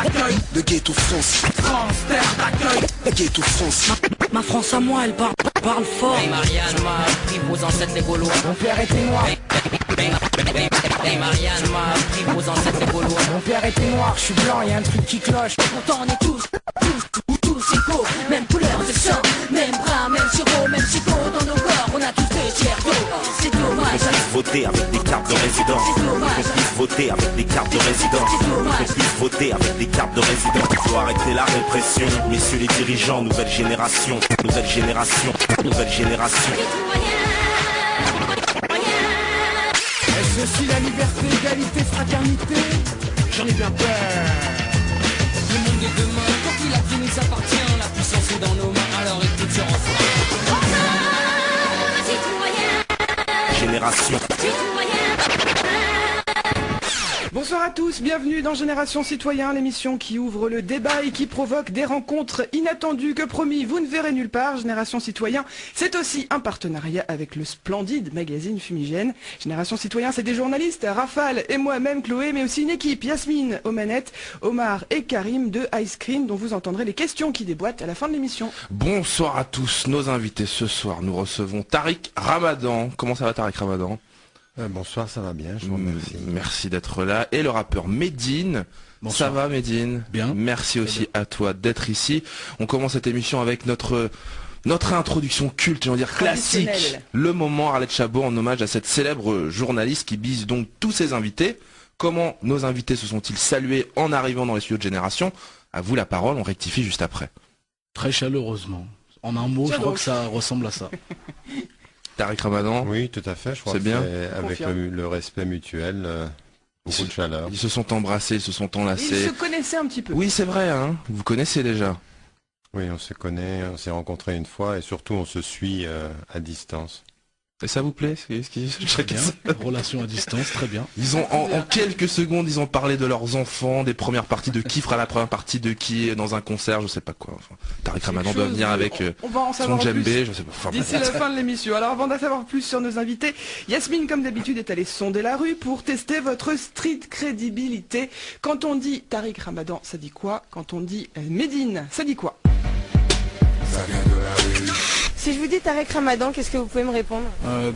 d'accueil. De ghetto France, France, terre d'accueil. De ghetto France. Ma France à moi, elle parle fort. Hey Marianne m'a appris vos ancêtres les Gaulois. Mon père était noir. Hey Marianne m'a appris vos ancêtres les Gaulois. Mon père était noir, je suis blanc, y'a un truc qui cloche. Pourtant on est tous égaux. Même couleur de sang, même bras, même sirop, même chico. Dans nos corps, on a tous des tiers d'eau. C'est dommage. On puisse voter avec des cartes de résidence. On puisse voter avec des cartes de résidence. On puisse voter avec des cartes de résidence. Il faut arrêter la répression. Messieurs les dirigeants, nouvelle génération. Nouvelle génération. Nouvelle génération. Est-ce aussi la liberté, égalité, fraternité? J'en ai bien peur. Le monde est demain, quand il a qui nous appartient. La puissance est dans nos mains, alors écoute ce refrain. Génération. Bonsoir à tous, bienvenue dans Génération Citoyen, l'émission qui ouvre le débat et qui provoque des rencontres inattendues que promis, vous ne verrez nulle part. Génération Citoyen, c'est aussi un partenariat avec le splendide magazine Fumigène. Génération Citoyen, c'est des journalistes, Rafale et moi-même Chloé, mais aussi une équipe, Yasmine aux manettes, Omar et Karim de Ice Cream, dont vous entendrez les questions qui déboîtent à la fin de l'émission. Bonsoir à tous, nos invités ce soir, nous recevons Tariq Ramadan. Comment ça va Tariq Ramadan? Bonsoir, ça va bien, je vous remercie. Merci d'être là. Et le rappeur Medine. Bonsoir. Ça va Medine? Bien. Merci aussi à toi d'être ici. On commence cette émission avec notre introduction culte, je veux dire classique. Le moment Arlette Chabot en hommage à cette célèbre journaliste qui bise donc tous ses invités. Comment nos invités se sont-ils salués en arrivant dans les studios de Génération? À vous la parole, on rectifie juste après. Très chaleureusement. En un mot, je crois que ça ressemble à ça. Tariq Ramadan. Oui, tout à fait, je crois c'est que bien. c'est avec le respect mutuel, beaucoup de chaleur. Ils se sont embrassés, ils se sont enlacés. Ils se connaissaient un petit peu. Oui, c'est vrai, hein. Vous connaissez déjà. Oui, on se connaît, on s'est rencontrés une fois et surtout on se suit à distance. Et ça vous plaît? Très bien, relation à distance, très bien. Ils ont en quelques secondes, ils ont parlé de leurs enfants, des premières parties de qui fera la première partie de qui dans un concert, je sais pas quoi. Enfin, Tariq Ramadan doit venir avec on va en son djembé, je sais pas. Enfin, d'ici la fin de l'émission. Alors avant d'en savoir plus sur nos invités, Yasmine comme d'habitude est allée sonder la rue pour tester votre street crédibilité. Quand on dit Tariq Ramadan, ça dit quoi? Quand on dit Medine, ça dit quoi? Ça vient de la rue. Si je vous dis Tariq Ramadan, qu'est-ce que vous pouvez me répondre?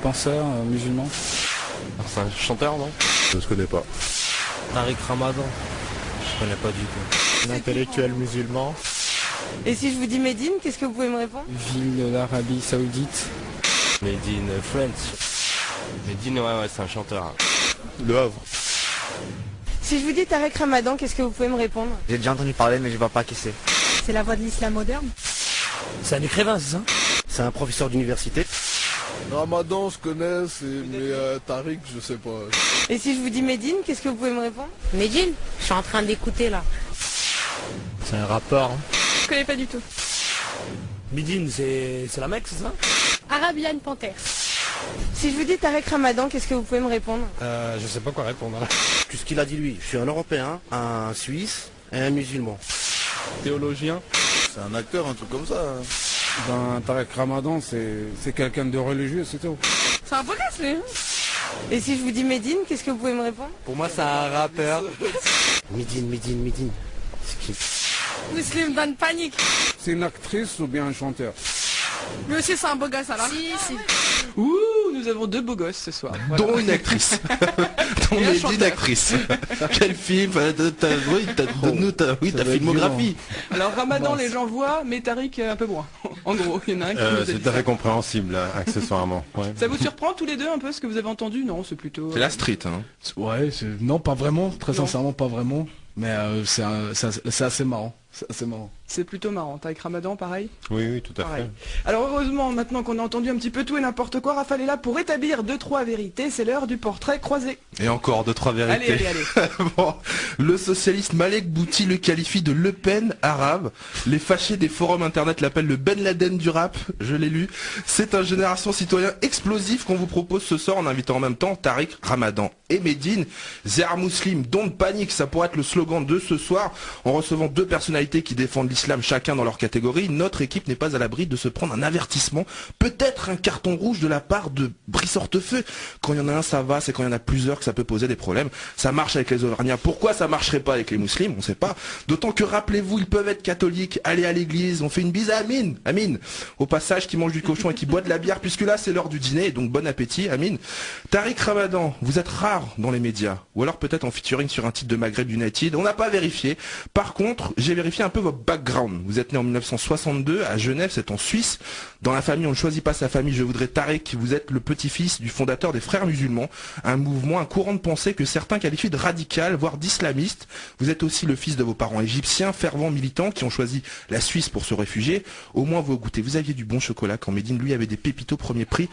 Penseur, musulman. C'est un chanteur, non? Je ne connais pas. Tariq Ramadan. Je connais pas du tout. Un intellectuel musulman. Et si je vous dis Médine, qu'est-ce que vous pouvez me répondre? Ville de l'Arabie Saoudite. Medine France. Medine, ouais, c'est un chanteur. Le Havre. Si je vous dis Tariq Ramadan, qu'est-ce que vous pouvez me répondre? J'ai déjà entendu parler, mais je vois pas qui c'est. C'est la voix de l'islam moderne? C'est un écrivain, c'est ça? C'est un professeur d'université. Ramadan, je connais, mais Tariq, je sais pas. Et si je vous dis Médine, qu'est-ce que vous pouvez me répondre? Médine, je suis en train d'écouter là. C'est un rappeur. Je connais pas du tout. Medine, c'est la Mecque, c'est ça? Arabian Panther. Si je vous dis Tariq Ramadan, qu'est-ce que vous pouvez me répondre? Je sais pas quoi répondre. Tout ce qu'il a dit lui. Je suis un Européen, un Suisse et un musulman. Théologien. C'est un acteur, un truc comme ça. Ben, Tariq Ramadan, c'est quelqu'un de religieux, c'est tout. C'est un beau gosse, lui. Et si je vous dis Médine, qu'est-ce que vous pouvez me répondre? Pour moi, c'est un rappeur. Medine. C'est qui? Muslim Van Panic. C'est une actrice ou bien un chanteur? Lui aussi, c'est un beau gosse, alors. Si. Ouh, nous avons deux beaux gosses ce soir. Voilà. Dont une actrice. Dont Et un une actrice. Quel film? Donne-nous ta filmographie. Alors Ramadan, les gens voient, mais Tariq un peu moins. En gros, il y en a un qui nous a C'est dit tout à ça. fait compréhensible, accessoirement. Ouais. Ça vous surprend tous les deux un peu ce que vous avez entendu? Non, c'est plutôt... C'est la street, hein. Ouais, non, pas vraiment, très Non. sincèrement, pas vraiment. Mais c'est assez marrant. C'est assez marrant. C'est plutôt marrant. Tariq Ramadan, pareil? Oui, tout à Pareil. fait. Alors heureusement, maintenant qu'on a entendu un petit peu tout et n'importe quoi, Raphaël est là pour établir 2-3 vérités. C'est l'heure du portrait croisé. Et encore 2-3 vérités. Allez. Bon, le socialiste Malek Bouti le qualifie de Le Pen arabe. Les fâchés des forums internet l'appellent le Ben Laden du rap. Je l'ai lu. C'est un Génération Citoyen explosif qu'on vous propose ce soir en invitant en même temps Tariq Ramadan et Medine. Zéar Muslim, don't panique, ça pourrait être le slogan de ce soir, en recevant deux personnalités personnalités qui défendent l'islam chacun dans leur catégorie, notre équipe n'est pas à l'abri de se prendre un avertissement, peut-être un carton rouge de la part de Brice Hortefeux. Quand il y en a un, ça va, c'est quand il y en a plusieurs que ça peut poser des problèmes. Ça marche avec les Auvergnats. Pourquoi ça marcherait pas avec les musulmans? On sait pas. D'autant que, rappelez-vous, ils peuvent être catholiques, aller à l'église, on fait une bise à Amine. Amine. Au passage, qui mange du cochon et qui boit de la bière, puisque là, c'est l'heure du dîner, donc bon appétit, Amine. Tariq Ramadan, vous êtes rare dans les médias, ou alors peut-être en featuring sur un titre de Maghreb United, on n'a pas vérifié. Par contre, j'ai vérifié un peu votre background. Vous êtes né en 1962 à Genève, c'est en Suisse. Dans la famille, on ne choisit pas sa famille. Je voudrais Tariq, vous êtes le petit-fils du fondateur des Frères musulmans, un mouvement, un courant de pensée que certains qualifient de radical, voire d'islamiste. Vous êtes aussi le fils de vos parents égyptiens, fervents militants, qui ont choisi la Suisse pour se réfugier. Au moins vous goûtez. Vous aviez du bon chocolat quand Médine, lui, avait des pépitos premier prix.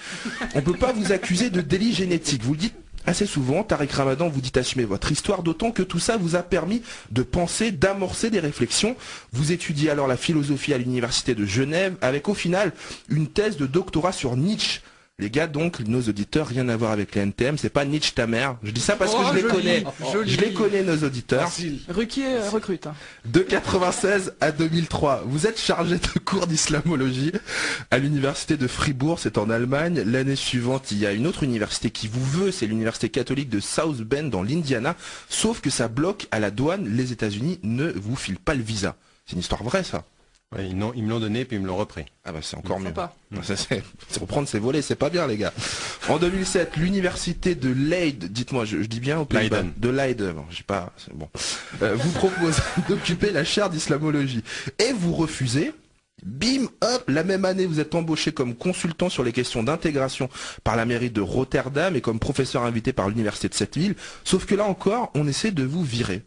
On ne peut pas vous accuser de délit génétique. Vous le dites assez souvent, Tariq Ramadan, vous dites assumer votre histoire, d'autant que tout ça vous a permis de penser, d'amorcer des réflexions. Vous étudiez alors la philosophie à l'université de Genève, avec au final une thèse de doctorat sur Nietzsche. Les gars, donc, nos auditeurs, rien à voir avec les NTM, c'est pas Nietzsche ta mère. Je dis ça parce que je les connais. Je les connais, nos auditeurs. Ruquier recrute. De 96 à 2003, vous êtes chargé de cours d'islamologie à l'université de Fribourg, c'est en Allemagne. L'année suivante, il y a une autre université qui vous veut, c'est l'université catholique de South Bend dans l'Indiana. Sauf que ça bloque à la douane, les États-Unis ne vous filent pas le visa. C'est une histoire vraie, ça. Ouais, ils me l'ont donné puis ils me l'ont repris. Ah bah c'est encore mieux. C'est reprendre ses volets, c'est pas bien les gars. En 2007, l'université de Leyde, dites-moi, je dis bien au Pays-Bas, de Leyde, bon, j'ai pas, c'est bon, vous propose d'occuper la chaire d'islamologie et vous refusez. Bim, hop, la même année, vous êtes embauché comme consultant sur les questions d'intégration par la mairie de Rotterdam et comme professeur invité par l'université de cette ville. Sauf que là encore, on essaie de vous virer.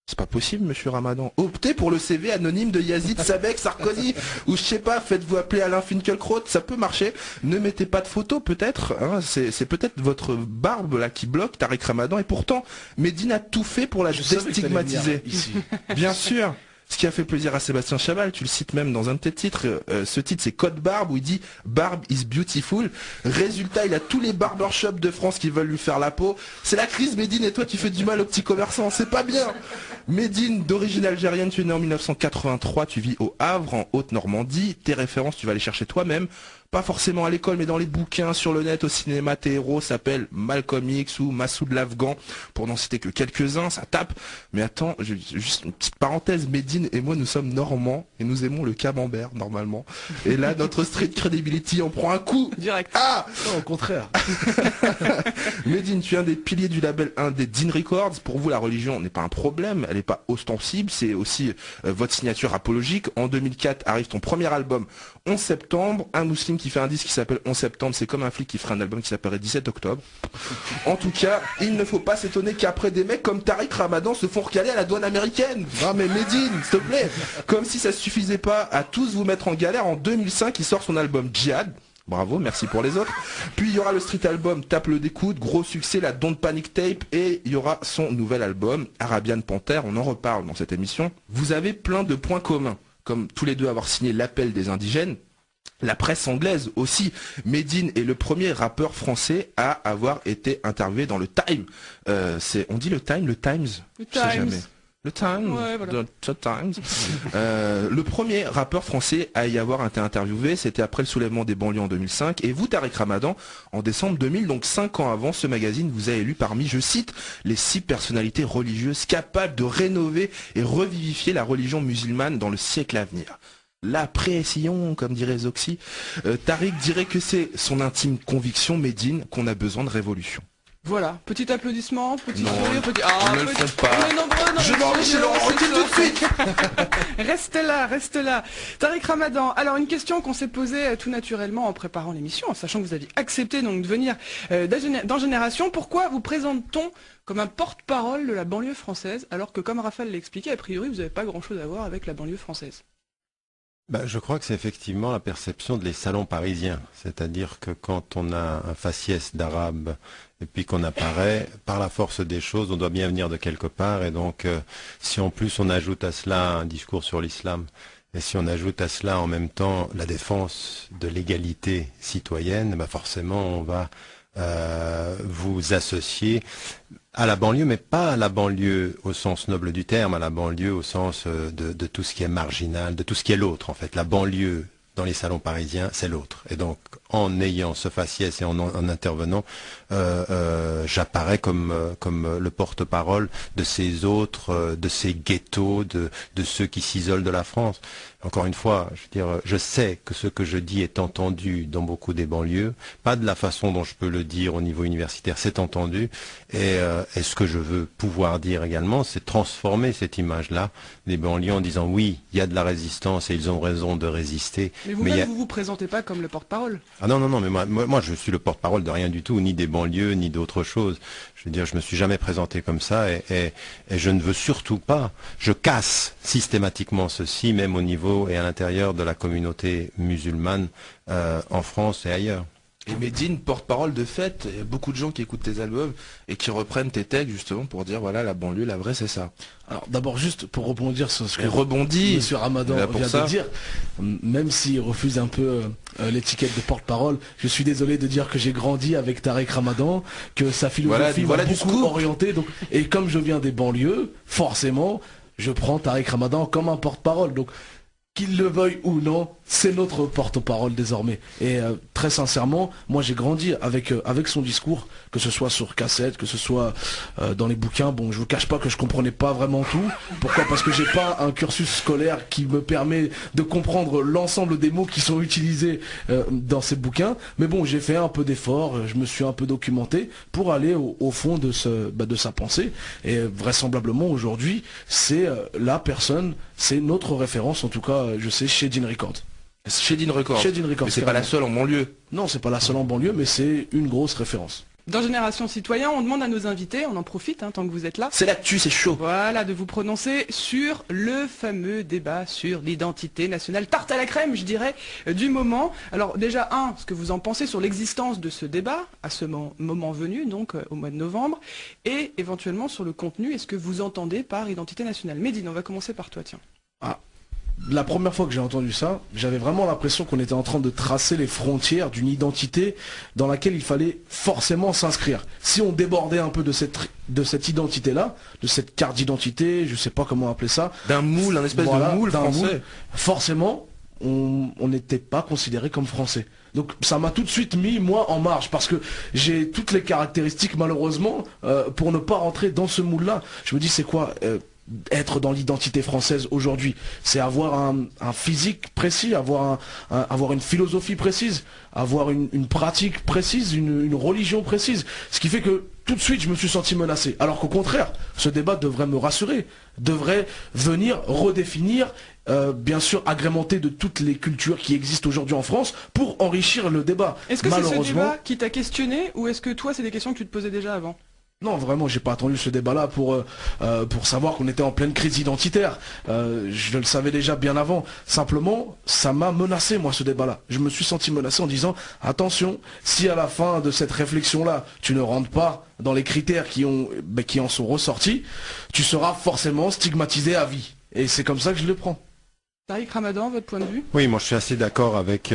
C'est pas possible, monsieur Ramadan. Optez pour le CV anonyme de Yazid, Sabek, Sarkozy, ou je sais pas, faites-vous appeler Alain Finkielkraut, ça peut marcher. Ne mettez pas de photo, peut-être. Hein, c'est peut-être votre barbe là qui bloque Tariq Ramadan. Et pourtant, Médine a tout fait pour la déstigmatiser. Bien sûr. Ce qui a fait plaisir à Sébastien Chabal, tu le cites même dans un de tes titres, ce titre c'est Code Barbe où il dit Barbe is beautiful. Résultat, il a tous les barbershops de France qui veulent lui faire la peau. C'est la crise Médine et toi tu fais du mal aux petits commerçants, c'est pas bien. Médine, d'origine algérienne, tu es né en 1983, tu vis au Havre en Haute-Normandie. Tes références tu vas les chercher toi-même. Pas forcément à l'école, mais dans les bouquins, sur le net, au cinéma, tes héros s'appellent Malcolm X ou Massoud l'Afghan, pour n'en citer que quelques-uns, ça tape. Mais attends, juste une petite parenthèse, Médine et moi, nous sommes normands et nous aimons le camembert, normalement. Et là, notre street credibility en prend un coup. Direct. Ah non, au contraire. Médine, tu es un des piliers du label Indé Dean Records. Pour vous, la religion n'est pas un problème, elle n'est pas ostensible, c'est aussi votre signature apologique. En 2004, arrive ton premier album, 11 septembre, un musulman qui fait un disque qui s'appelle 11 septembre, c'est comme un flic qui ferait un album qui s'appellerait 17 octobre. En tout cas, il ne faut pas s'étonner qu'après des mecs comme Tariq Ramadan se font recaler à la douane américaine. Non mais Médine, s'il te plaît. Comme si ça suffisait pas à tous vous mettre en galère, en 2005, il sort son album Djihad. Bravo, merci pour les autres. Puis il y aura le street album Tape le découde, gros succès, la Don't Panic Tape, et il y aura son nouvel album Arabian Panther, on en reparle dans cette émission. Vous avez plein de points communs, comme tous les deux avoir signé l'appel des indigènes. La presse anglaise aussi. Médine est le premier rappeur français à avoir été interviewé dans le Time. On dit le Time, le Times. Le Times. Le Times. Ouais, voilà. The Times. Le premier rappeur français à y avoir été interviewé, c'était après le soulèvement des banlieues en 2005. Et vous, Tariq Ramadan, en décembre 2000, donc 5 ans avant, ce magazine vous a élu parmi, je cite, les 6 personnalités religieuses capables de rénover et revivifier la religion musulmane dans le siècle à venir. La pression, comme dirait Zoxy. Tariq dirait que c'est son intime conviction, Médine, qu'on a besoin de révolution. Voilà, petit applaudissement, petit sourire, petit... Ah, ne le faites pas. Je m'enrichis, on recule tout de suite. Reste là. Tariq Ramadan, alors une question qu'on s'est posée tout naturellement en préparant l'émission, en sachant que vous aviez accepté donc de venir dans Génération. Pourquoi vous présente-t-on comme un porte-parole de la banlieue française, alors que comme Raphaël l'a expliqué, a priori vous n'avez pas grand-chose à voir avec la banlieue française? Je crois que c'est effectivement la perception des salons parisiens. C'est-à-dire que quand on a un faciès d'arabe et puis qu'on apparaît, par la force des choses, on doit bien venir de quelque part. Et donc, si en plus on ajoute à cela un discours sur l'islam, et si on ajoute à cela en même temps la défense de l'égalité citoyenne, forcément on va vous associer À la banlieue, mais pas à la banlieue au sens noble du terme, à la banlieue au sens de tout ce qui est marginal, de tout ce qui est l'autre en fait. La banlieue dans les salons parisiens, c'est l'autre. Et donc, en ayant ce faciès et en intervenant, j'apparais comme le porte-parole de ces autres, de ces ghettos, de ceux qui s'isolent de la France. Encore une fois, je sais que ce que je dis est entendu dans beaucoup des banlieues, pas de la façon dont je peux le dire au niveau universitaire, c'est entendu. Et ce que je veux pouvoir dire également, c'est transformer cette image-là des banlieues en disant oui, il y a de la résistance et ils ont raison de résister. Mais vous-même, vous vous présentez pas comme le porte-parole. Ah non, mais moi je suis le porte-parole de rien du tout, ni des banlieues, ni d'autre chose. Je veux dire, je me suis jamais présenté comme ça et je ne veux surtout pas, je casse systématiquement ceci, même au niveau et à l'intérieur de la communauté musulmane en France et ailleurs. Et Medine, porte-parole de fait, il y a beaucoup de gens qui écoutent tes albums et qui reprennent tes textes justement pour dire voilà, la banlieue, la vraie, c'est ça. Alors d'abord juste pour rebondir sur ce que M. Ramadan vient de dire, même s'il refuse un peu l'étiquette de porte-parole, je suis désolé de dire que j'ai grandi avec Tarek Ramadan, que sa philosophie m'a beaucoup orienté, donc, et comme je viens des banlieues, forcément, je prends Tarek Ramadan comme un porte-parole. Donc qu'il le veuille ou non, c'est notre porte-parole désormais. Et très sincèrement, moi j'ai grandi avec son discours, que ce soit sur cassette, que ce soit dans les bouquins. Bon, je vous cache pas que je comprenais pas vraiment tout. Pourquoi? Parce que j'ai pas un cursus scolaire qui me permet de comprendre l'ensemble des mots qui sont utilisés dans ces bouquins. Mais bon, j'ai fait un peu d'effort, je me suis un peu documenté pour aller au fond de sa pensée. Et vraisemblablement aujourd'hui, c'est la personne, c'est notre référence, en tout cas, je sais, chez Dean Records. Chez Dean Records. Mais c'est pas la seule en banlieue. Non, c'est pas la seule en banlieue, mais c'est une grosse référence. Dans Génération Citoyen, on demande à nos invités, on en profite tant que vous êtes là. C'est l'actu, c'est chaud. Voilà, de vous prononcer sur le fameux débat sur l'identité nationale. Tarte à la crème, je dirais, du moment. Alors déjà, ce que vous en pensez sur l'existence de ce débat, à ce moment venu, donc au mois de novembre, et éventuellement sur le contenu, est-ce que vous entendez par identité nationale? Medine, on va commencer par toi, tiens. La première fois que j'ai entendu ça, j'avais vraiment l'impression qu'on était en train de tracer les frontières d'une identité dans laquelle il fallait forcément s'inscrire. Si on débordait un peu de cette identité-là, de cette carte d'identité, je sais pas comment appeler ça. D'un moule, un espèce de moule français. Forcément, on n'était pas considéré comme français. Donc ça m'a tout de suite mis moi en marge parce que j'ai toutes les caractéristiques malheureusement pour ne pas rentrer dans ce moule-là. Je me dis c'est quoi être dans l'identité française aujourd'hui, c'est avoir un physique précis, avoir une philosophie précise, avoir une pratique précise, une religion précise. Ce qui fait que tout de suite je me suis senti menacé. Alors qu'au contraire, ce débat devrait me rassurer, devrait venir redéfinir, bien sûr agrémenté de toutes les cultures qui existent aujourd'hui en France pour enrichir le débat. Est-ce que c'est ce débat qui t'a questionné ou est-ce que toi c'est des questions que tu te posais déjà avant ? Non, vraiment, j'ai pas attendu ce débat-là pour savoir qu'on était en pleine crise identitaire. Je le savais déjà bien avant. Simplement, ça m'a menacé, moi, ce débat-là. Je me suis senti menacé en disant, attention, si à la fin de cette réflexion-là, tu ne rentres pas dans les critères qui en sont ressortis, tu seras forcément stigmatisé à vie. Et c'est comme ça que je le prends. Tariq Ramadan, votre point de vue? Oui, moi je suis assez d'accord avec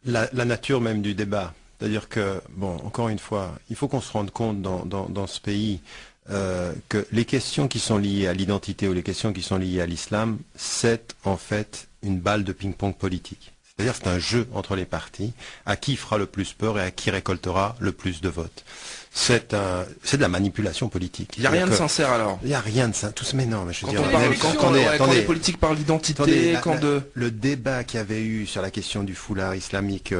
la nature même du débat. C'est-à-dire que, bon, encore une fois, il faut qu'on se rende compte dans ce pays que les questions qui sont liées à l'identité ou les questions qui sont liées à l'islam, c'est en fait une balle de ping-pong politique. C'est-à-dire c'est un jeu entre les partis, à qui fera le plus peur et à qui récoltera le plus de votes. C'est de la manipulation politique. Il n'y a rien de sincère alors. Il n'y a rien de sincère. Tout mais non, mais je veux dire. Quand les politiques parlent d'identité, le débat qu'il y avait eu sur la question du foulard islamique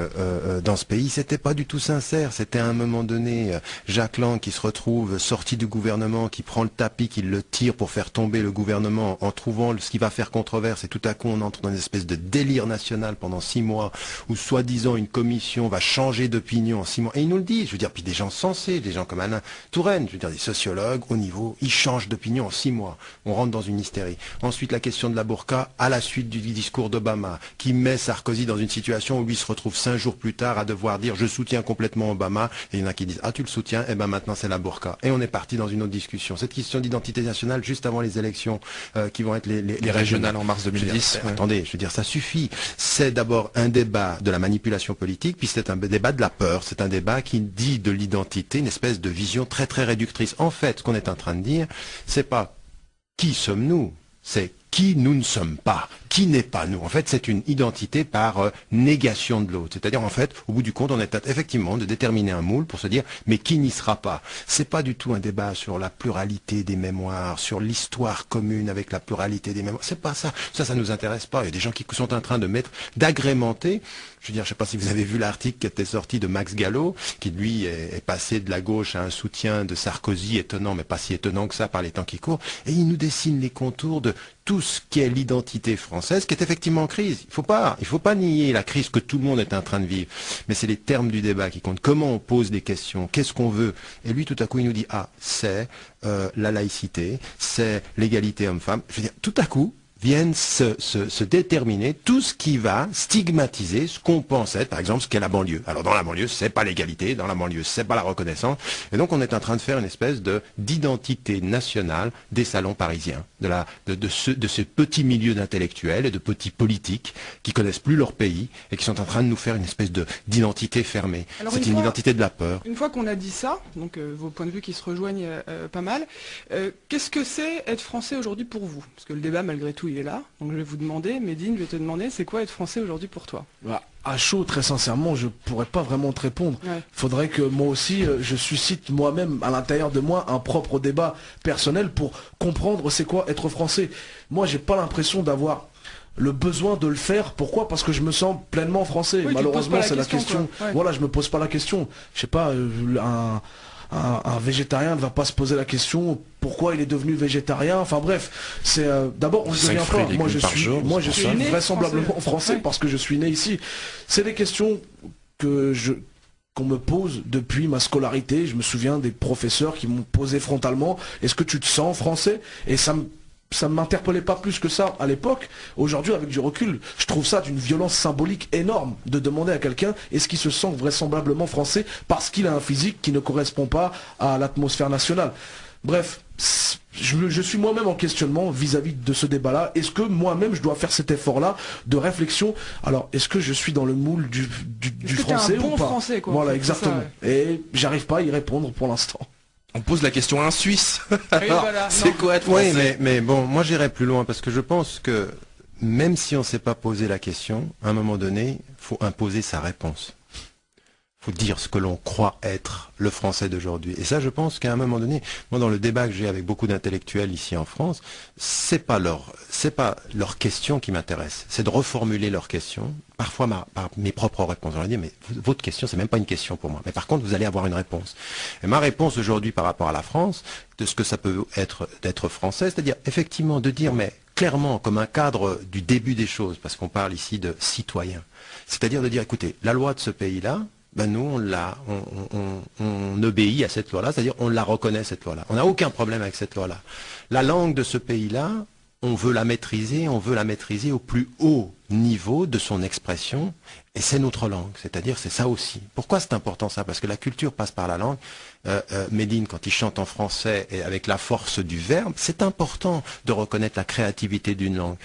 dans ce pays, c'était pas du tout sincère. C'était à un moment donné Jacques Lang qui se retrouve sorti du gouvernement, qui prend le tapis, qui le tire pour faire tomber le gouvernement en trouvant ce qui va faire controverse. Et tout à coup, on entre dans une espèce de délire national pendant 6 mois, où soi-disant une commission va changer d'opinion en 6 mois. Et il nous le dit. Je veux dire, puis des gens sensés. Des gens comme Alain Touraine, je veux dire des sociologues au niveau, ils changent d'opinion en 6 mois. On rentre dans une hystérie. Ensuite, la question de la burqa, à la suite du discours d'Obama, qui met Sarkozy dans une situation où lui se retrouve 5 jours plus tard à devoir dire je soutiens complètement Obama. Et il y en a qui disent ah tu le soutiens, et ben maintenant c'est la burqa. Et on est parti dans une autre discussion. Cette question d'identité nationale juste avant les élections qui vont être les régionales en mars 2010. Attendez, je veux dire ça suffit. C'est d'abord d'abord un débat de la manipulation politique, puis c'est un débat de la peur. C'est un débat qui dit de l'identité une espèce de vision très très réductrice. En fait, ce qu'on est en train de dire, c'est pas qui sommes-nous, c'est qui nous ne sommes pas, qui n'est pas nous. En fait, c'est une identité par négation de l'autre. C'est-à-dire, en fait, au bout du compte, on est effectivement de déterminer un moule pour se dire, mais qui n'y sera pas. C'est pas du tout un débat sur la pluralité des mémoires, sur l'histoire commune avec la pluralité des mémoires. C'est pas ça. Ça nous intéresse pas. Il y a des gens qui sont en train d'agrémenter. Je veux dire, je sais pas si vous avez vu l'article qui était sorti de Max Gallo, qui lui est passé de la gauche à un soutien de Sarkozy, étonnant, mais pas si étonnant que ça par les temps qui courent, et il nous dessine les contours de tout ce qui est l'identité française, qui est effectivement en crise. Il faut pas nier la crise que tout le monde est en train de vivre. Mais c'est les termes du débat qui comptent. Comment on pose des questions? Qu'est-ce qu'on veut? Et lui, tout à coup, il nous dit, c'est la laïcité, c'est l'égalité homme-femme. Je veux dire, tout à coup, viennent se déterminer tout ce qui va stigmatiser ce qu'on pense être, par exemple, ce qu'est la banlieue. Alors dans la banlieue, c'est pas l'égalité, dans la banlieue, c'est pas la reconnaissance. Et donc on est en train de faire une espèce d'identité nationale des salons parisiens, de ce petit milieu d'intellectuels et de petits politiques qui connaissent plus leur pays et qui sont en train de nous faire une espèce d'identité fermée. C'est une identité de la peur. Une fois qu'on a dit ça, donc vos points de vue qui se rejoignent pas mal, qu'est-ce que c'est être français aujourd'hui pour vous? Parce que le débat, malgré tout, il est là. Donc je vais vous demander, Médine, je vais te demander, c'est quoi être français aujourd'hui pour toi? À chaud, très sincèrement, je pourrais pas vraiment te répondre. Faudrait que moi aussi, je suscite moi-même, à l'intérieur de moi, un propre débat personnel pour comprendre c'est quoi être français. Moi, j'ai pas l'impression d'avoir le besoin de le faire. Pourquoi? Parce que je me sens pleinement français. Malheureusement, c'est la question. Voilà, je me pose pas la question. Je sais pas, un végétarien ne va pas se poser la question pourquoi il est devenu végétarien. Enfin bref, c'est d'abord on se devient fort. Moi je suis vraisemblablement français parce que je suis né ici. C'est des questions qu'on me pose depuis ma scolarité. Je me souviens des professeurs qui m'ont posé frontalement, est-ce que tu te sens français? Et ça ne m'interpellait pas plus que ça à l'époque. Aujourd'hui, avec du recul, je trouve ça d'une violence symbolique énorme de demander à quelqu'un est-ce qu'il se sent vraisemblablement français parce qu'il a un physique qui ne correspond pas à l'atmosphère nationale. Bref, je suis moi-même en questionnement vis-à-vis de ce débat-là. Est-ce que moi-même je dois faire cet effort-là de réflexion? Alors, est-ce que je suis dans le moule du français ou pas? Français, quoi, voilà, exactement. Ça, et j'arrive pas à y répondre pour l'instant. On pose la question à un Suisse. Voilà, c'est quoi être français? Oui, mais bon, moi j'irai plus loin parce que je pense que même si on ne s'est pas posé la question, à un moment donné, il faut imposer sa réponse. Il faut dire ce que l'on croit être le français d'aujourd'hui. Et ça, je pense qu'à un moment donné, moi dans le débat que j'ai avec beaucoup d'intellectuels ici en France, c'est pas leur question qui m'intéresse, c'est de reformuler leurs questions. Parfois par mes propres réponses. On va dire, mais votre question, c'est même pas une question pour moi. Mais par contre, vous allez avoir une réponse. Et ma réponse aujourd'hui par rapport à la France, de ce que ça peut être d'être français, c'est-à-dire effectivement de dire, mais clairement, comme un cadre du début des choses, parce qu'on parle ici de citoyens. C'est-à-dire de dire, écoutez, la loi de ce pays-là, nous, on obéit à cette loi-là, c'est-à-dire on la reconnaît, cette loi-là. On n'a aucun problème avec cette loi-là. La langue de ce pays-là, on veut la maîtriser au plus haut niveau de son expression, et c'est notre langue, c'est-à-dire c'est ça aussi. Pourquoi c'est important ça? Parce que la culture passe par la langue. Médine, quand il chante en français et avec la force du verbe, c'est important de reconnaître la créativité d'une langue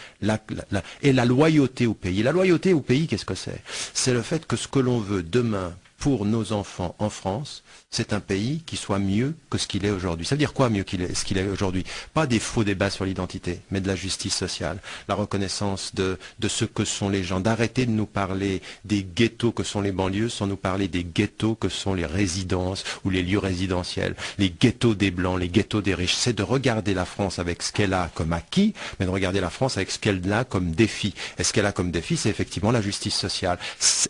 et la loyauté au pays. La loyauté au pays, qu'est-ce que c'est? C'est le fait que ce que l'on veut demain pour nos enfants en France, c'est un pays qui soit mieux que ce qu'il est aujourd'hui. Ça veut dire quoi mieux que ce qu'il est aujourd'hui? Pas des faux débats sur l'identité, mais de la justice sociale, la reconnaissance de ce que sont les gens, d'arrêter de nous parler des ghettos que sont les banlieues sans nous parler des ghettos que sont les résidences ou les lieux résidentiels, les ghettos des blancs, les ghettos des riches. C'est de regarder la France avec ce qu'elle a comme acquis, mais de regarder la France avec ce qu'elle a comme défi. Et ce qu'elle a comme défi, c'est effectivement la justice sociale.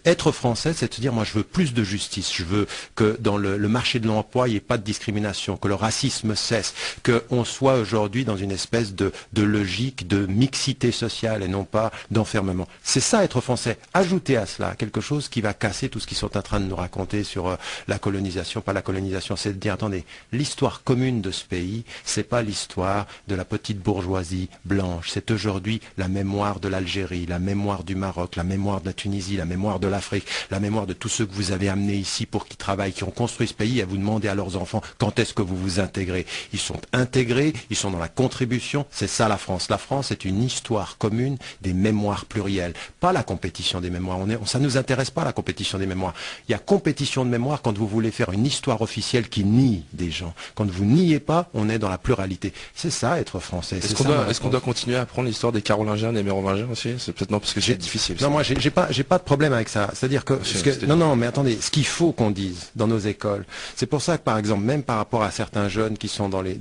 Être français, c'est de se dire, moi je veux plus de justice, je veux que dans le marché de l'emploi, il n'y ait pas de discrimination, que le racisme cesse, qu'on soit aujourd'hui dans une espèce de logique de mixité sociale et non pas d'enfermement. C'est ça être français. Ajoutez à cela quelque chose qui va casser tout ce qu'ils sont en train de nous raconter sur la colonisation, pas la colonisation, c'est de dire, attendez, l'histoire commune de ce pays, c'est pas l'histoire de la petite bourgeoisie blanche, c'est aujourd'hui la mémoire de l'Algérie, la mémoire du Maroc, la mémoire de la Tunisie, la mémoire de l'Afrique, la mémoire de tous ceux que vous avez amenés ici pour qu'ils travaillent, qui ont construit ce pays, à vous demander à leurs enfants quand est-ce que vous vous intégrez. Ils sont intégrés, ils sont dans la contribution, c'est ça la France. La France est une histoire commune des mémoires plurielles, pas la compétition des mémoires. Ça ne nous intéresse pas la compétition des mémoires. Il y a compétition de mémoire quand vous voulez faire une histoire officielle qui nie des gens. Quand vous niez pas, on est dans la pluralité. C'est ça être français. Est-ce qu'on doit continuer à apprendre l'histoire des Carolingiens, des Mérovingiens aussi? C'est peut-être non, parce que c'est difficile. Non, moi j'ai pas de problème avec ça. C'est-à-dire que, non, mais attendez, ce qu'il faut qu'on dise dans nos écoles, c'est pour ça que par exemple, même par rapport à certains jeunes qui sont dans les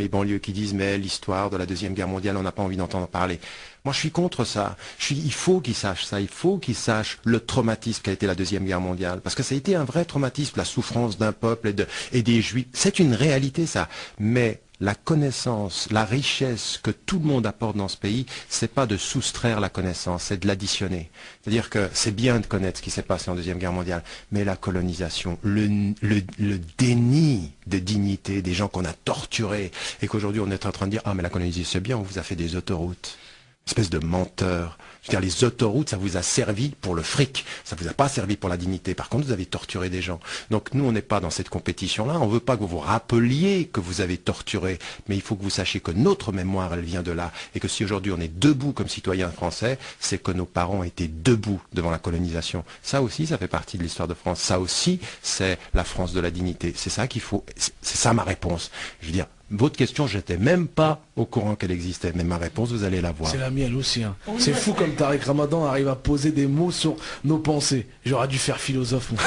banlieues, qui disent mais l'histoire de la Deuxième Guerre mondiale, on n'a pas envie d'entendre parler. Moi, je suis contre ça. Il faut qu'ils sachent ça. Il faut qu'ils sachent le traumatisme qu'a été la Deuxième Guerre mondiale. Parce que ça a été un vrai traumatisme, la souffrance d'un peuple et des Juifs. C'est une réalité, ça. Mais la connaissance, la richesse que tout le monde apporte dans ce pays, c'est pas de soustraire la connaissance, c'est de l'additionner. C'est-à-dire que c'est bien de connaître ce qui s'est passé en Deuxième Guerre mondiale, mais la colonisation, le déni de dignité des gens qu'on a torturés et qu'aujourd'hui on est en train de dire « Ah mais la colonisation c'est bien, on vous a fait des autoroutes ». Espèce de menteur. Je veux dire, les autoroutes, ça vous a servi pour le fric. Ça vous a pas servi pour la dignité. Par contre, vous avez torturé des gens. Donc, nous, on n'est pas dans cette compétition-là. On veut pas que vous vous rappeliez que vous avez torturé. Mais il faut que vous sachiez que notre mémoire, elle vient de là. Et que si aujourd'hui on est debout comme citoyens français, c'est que nos parents étaient debout devant la colonisation. Ça aussi, ça fait partie de l'histoire de France. Ça aussi, c'est la France de la dignité. C'est ça qu'il faut. C'est ça ma réponse. Je veux dire, votre question, j'étais même pas au courant qu'elle existait, mais ma réponse, vous allez la voir. C'est la mienne aussi. Hein. C'est fou comme Tariq Ramadan arrive à poser des mots sur nos pensées. J'aurais dû faire philosophe, moi.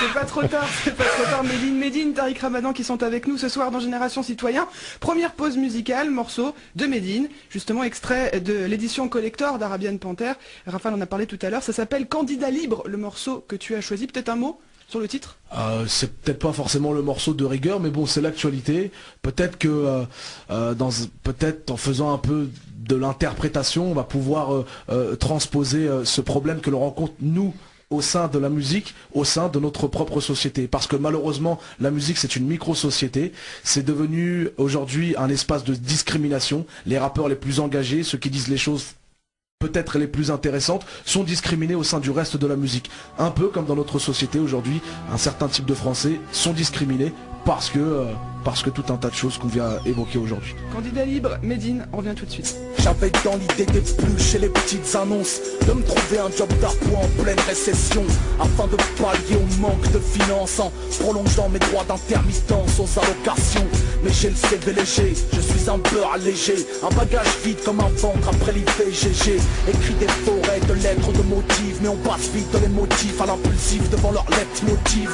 C'est pas trop tard, Medine, Tariq Ramadan qui sont avec nous ce soir dans Génération Citoyen. Première pause musicale, morceau de Medine, justement extrait de l'édition collector d'Arabian Panther. Raphaël en a parlé tout à l'heure, ça s'appelle Candidat libre, le morceau que tu as choisi. Peut-être un mot sur le titre? C'est peut-être pas forcément le morceau de rigueur, mais bon, c'est l'actualité. Peut-être que peut-être en faisant un peu de l'interprétation, on va pouvoir transposer ce problème que l'on rencontre nous au sein de la musique, au sein de notre propre société. Parce que malheureusement, la musique c'est une micro-société. C'est devenu aujourd'hui un espace de discrimination. Les rappeurs les plus engagés, ceux qui disent les choses peut-être les plus intéressantes, sont discriminés au sein du reste de la musique. Un peu comme dans notre société aujourd'hui, un certain type de Français sont discriminés parce que tout un tas de choses qu'on vient évoquer aujourd'hui. Candidat libre, Medine, on revient tout de suite. J'avais dans l'idée d'éplucher les petites annonces, de me trouver un job d'arpo en pleine récession, afin de pallier au manque de finances, en prolongeant mes droits d'intermittence aux allocations. Mais j'ai le CV léger, je suis un beurre léger, un bagage vide comme un ventre après l'IVGG. Écrit des forêts de lettres de motifs, mais on passe vite les motifs à l'impulsif devant leurs leitmotiv.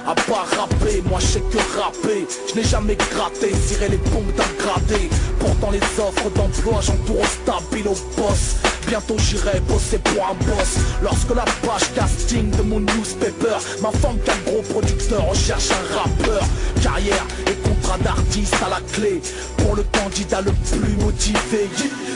À part rapper, moi je sais que rapper. Je n'ai jamais gratté, ciré les pompes d'un gradé. Pourtant les offres d'emploi, j'entoure au stabile au boss. Bientôt j'irai bosser pour un boss. Lorsque la page casting de mon newspaper m'informe qu'un gros producteur recherche un rappeur. Carrière et contrat d'artiste à la clé pour le candidat le plus motivé.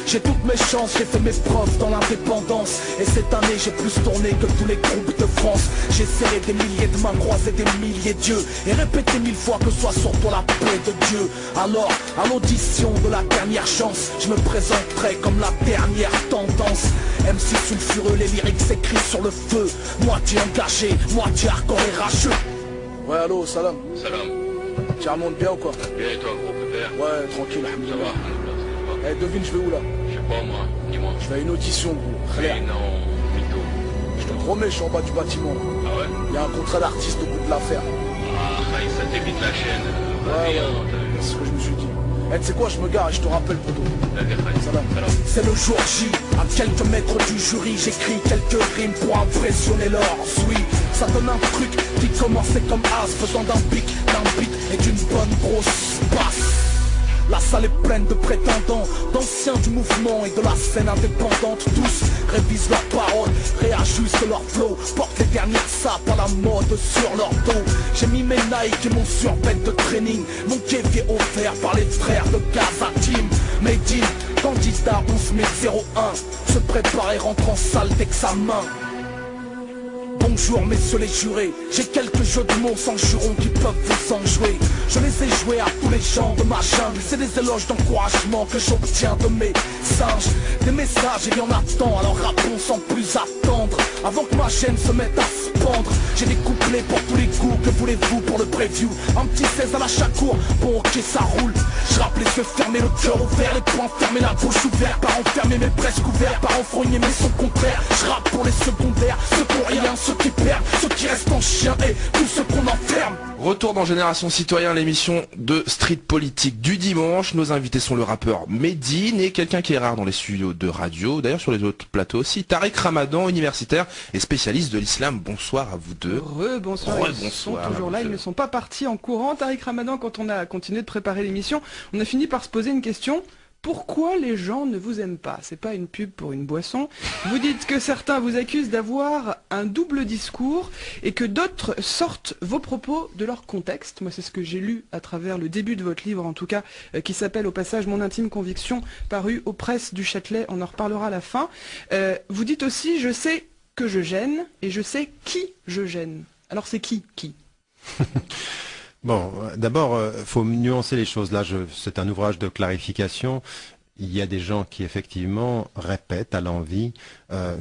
J'ai toutes mes chances, j'ai fait mes preuves dans l'indépendance. Et cette année j'ai plus tourné que tous les groupes de France. J'ai serré des milliers de mains, croisé des milliers d'yeux et répété 1000 fois que soit sur toi la paix de Dieu. Alors, à l'audition de la dernière chance, je me présenterai comme la dernière tendance. MC sulfureux, les lyrics s'écrivent sur le feu. Moitié engagé, moitié hardcore et rageux. Ouais, allô, salam. Salam. Tu remontes bien ou quoi? Bien et toi, gros pépère? Ouais, tranquille, ça va. Eh, devine, je vais où là? Je sais pas moi, dis-moi. Je vais à une audition, gros. Mais non, mytho. Je te promets, je suis en bas du bâtiment. Ah ouais? Il y a un contrat d'artiste au bout de l'affaire. Ah, ça t'évite la chaîne. Ouais, c'est ce que je me suis dit. Eh, tu sais quoi, je me gare et je te rappelle, poto. Salam. C'est le jour J, à quelques mètres du jury, j'écris quelques rimes pour impressionner leur oui. Ça donne un truc qui commençait comme as, faisant d'un pic, d'un beat et d'une bonne grosse basse. La salle est pleine de prétendants, d'anciens du mouvement et de la scène indépendante. Tous révisent leurs paroles, réajustent leur flow, portent les dernières sapes à la mode sur leur dos. J'ai mis mes Nike et mon survêt de training, mon kévier offert par les frères de Gaza Team. Medine, candidat 11 mai 01, se prépare et rentre en salle d'examen. Bon Bonjour messieurs les jurés, j'ai quelques jeux de mots sans juron qui peuvent vous en jouer. Je les ai joués à tous les gens de ma jungle. C'est des éloges d'encouragement que j'obtiens de mes singes. Des messages, il y en a tant, alors rappons sans plus attendre. Avant que ma chaîne se mette à se pendre. J'ai des couplets pour tous les goûts, que voulez-vous pour le preview. Un petit 16 à la chacour, bon ok ça roule. Je rappe les yeux fermés, le cœur ouvert, les poings fermés, la bouche ouverte. Par enfermé mais presque ouvert, par enfroigné mais son contraire. Je rappe pour les secondaires, ceux qui ont rien, ceux qui perdent, ceux qui restent en chien et tous ceux qu'on enferme. Retour dans Génération Citoyen, l'émission de street politique du dimanche. Nos invités sont le rappeur Medine et quelqu'un qui est rare dans les studios de radio, d'ailleurs sur les autres plateaux aussi, Tariq Ramadan, universitaire et spécialiste de l'islam. Bonsoir à vous deux. Bonsoir. Ils sont toujours là, ils ne sont pas partis en courant. Tariq Ramadan, quand on a continué de préparer l'émission, on a fini par se poser une question. Pourquoi les gens ne vous aiment pas? C'est pas une pub pour une boisson. Vous dites que certains vous accusent d'avoir un double discours et que d'autres sortent vos propos de leur contexte. Moi, c'est ce que j'ai lu à travers le début de votre livre, en tout cas, qui s'appelle au passage Mon intime conviction, paru aux presses du Châtelet. On en reparlera à la fin. Vous dites aussi, je sais que je gêne et je sais qui je gêne. Alors c'est qui? Bon, d'abord, faut nuancer les choses. Là, c'est un ouvrage de clarification. Il y a des gens qui, effectivement, répètent à l'envi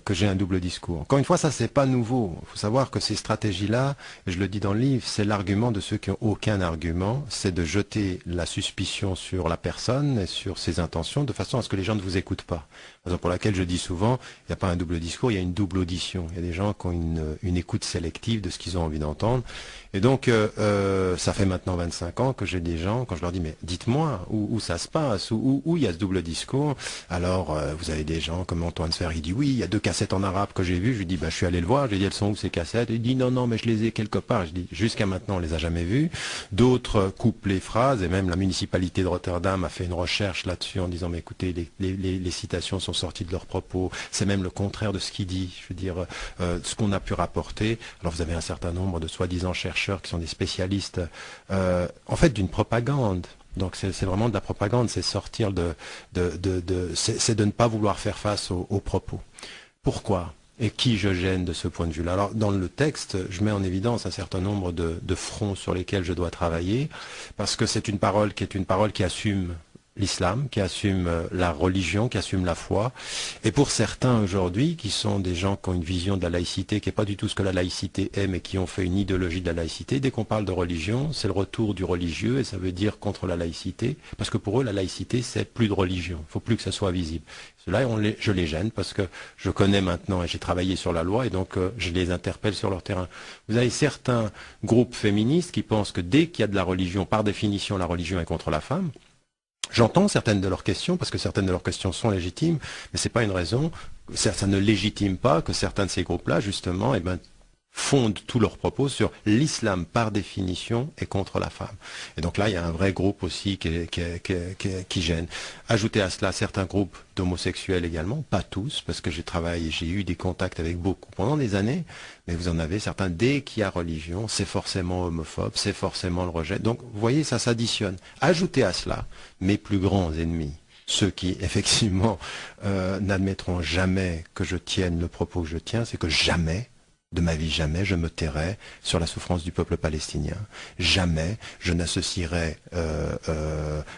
que j'ai un double discours. Encore une fois, ça, c'est pas nouveau. Il faut savoir que ces stratégies-là, et je le dis dans le livre, c'est l'argument de ceux qui n'ont aucun argument. C'est de jeter la suspicion sur la personne et sur ses intentions de façon à ce que les gens ne vous écoutent pas. Raison pour laquelle je dis souvent, il n'y a pas un double discours, il y a une double audition. Il y a des gens qui ont une écoute sélective de ce qu'ils ont envie d'entendre. Et donc, ça fait maintenant 25 ans que j'ai des gens, quand je leur dis, mais dites-moi où ça se passe, où il y a ce double discours. Alors, vous avez des gens comme Antoine Sfer, il dit, oui, il y a 2 cassettes en arabe que j'ai vues. Je lui dis, je suis allé le voir. Je lui ai dit, elles sont où ces cassettes? Il dit, non, mais je les ai quelque part. Je dis, jusqu'à maintenant, on les a jamais vues. D'autres coupent les phrases, et même la municipalité de Rotterdam a fait une recherche là-dessus en disant, mais écoutez, les citations sont sorties de leurs propos. C'est même le contraire de ce qu'il dit. Je veux dire, ce qu'on a pu rapporter. Alors, vous avez un certain nombre de soi-disant chercheurs qui sont des spécialistes, en fait, d'une propagande. Donc c'est vraiment de la propagande, c'est sortir c'est de ne pas vouloir faire face aux propos. Pourquoi? Et qui je gêne de ce point de vue-là? Alors dans le texte, je mets en évidence un certain nombre de fronts sur lesquels je dois travailler, parce que c'est une parole qui assume l'islam, qui assume la religion, qui assume la foi. Et pour certains aujourd'hui, qui sont des gens qui ont une vision de la laïcité, qui n'est pas du tout ce que la laïcité est, mais qui ont fait une idéologie de la laïcité, dès qu'on parle de religion, c'est le retour du religieux, et ça veut dire contre la laïcité, parce que pour eux, la laïcité, c'est plus de religion. Il ne faut plus que ça soit visible. Ceux-là, je les gêne, parce que je connais maintenant, et j'ai travaillé sur la loi, et donc je les interpelle sur leur terrain. Vous avez certains groupes féministes qui pensent que dès qu'il y a de la religion, par définition, la religion est contre la femme. J'entends certaines de leurs questions, parce que certaines de leurs questions sont légitimes, mais c'est pas une raison, ça ne légitime pas que certains de ces groupes-là, justement, fondent tous leurs propos sur l'islam, par définition, est contre la femme. Et donc là, il y a un vrai groupe aussi qui gêne. Ajoutez à cela certains groupes d'homosexuels également, pas tous, parce que j'ai eu des contacts avec beaucoup pendant des années, mais vous en avez certains, dès qu'il y a religion, c'est forcément homophobe, c'est forcément le rejet. Donc, vous voyez, ça s'additionne. Ajoutez à cela mes plus grands ennemis, ceux qui, effectivement, n'admettront jamais que je tienne le propos que je tiens, c'est que jamais, de ma vie, jamais je me tairai sur la souffrance du peuple palestinien. Jamais je n'associerai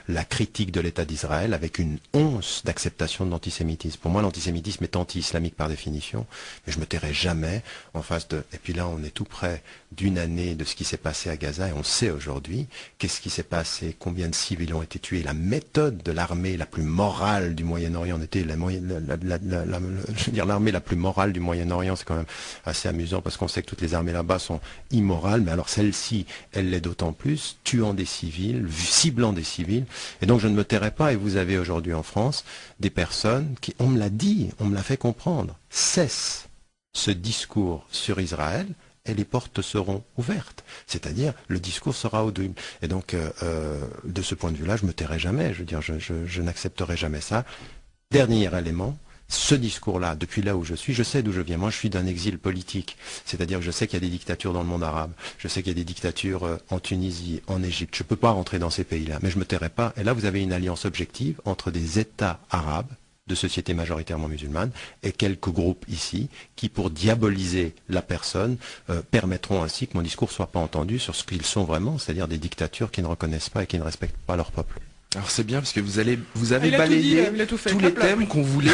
la critique de l'État d'Israël avec une once d'acceptation de l'antisémitisme. Pour moi, l'antisémitisme est anti-islamique par définition, mais je me tairai jamais en face de... Et puis là, on est tout près d'une année de ce qui s'est passé à Gaza, et on sait aujourd'hui qu'est-ce qui s'est passé, combien de civils ont été tués. La méthode de l'armée la plus morale du Moyen-Orient était l'armée la plus morale du Moyen-Orient, c'est quand même assez amusant, parce qu'on sait que toutes les armées là-bas sont immorales, mais alors celle-ci, elle l'est d'autant plus, tuant des civils, ciblant des civils, et donc je ne me tairai pas. Et vous avez aujourd'hui en France des personnes qui, on me l'a dit, on me l'a fait comprendre, cesse ce discours sur Israël, et les portes seront ouvertes. C'est-à-dire, le discours sera audible. Et donc, de ce point de vue-là, je me tairai jamais. Je veux dire, je n'accepterai jamais ça. Dernier élément, ce discours-là, depuis là où je suis, je sais d'où je viens. Moi, je suis d'un exil politique. C'est-à-dire que je sais qu'il y a des dictatures dans le monde arabe. Je sais qu'il y a des dictatures en Tunisie, en Égypte. Je ne peux pas rentrer dans ces pays-là, mais je ne me tairai pas. Et là, vous avez une alliance objective entre des États arabes de sociétés majoritairement musulmanes et quelques groupes ici qui, pour diaboliser la personne, permettront ainsi que mon discours ne soit pas entendu sur ce qu'ils sont vraiment, c'est-à-dire des dictatures qui ne reconnaissent pas et qui ne respectent pas leur peuple. Alors c'est bien parce que vous avez balayé tous les thèmes qu'on voulait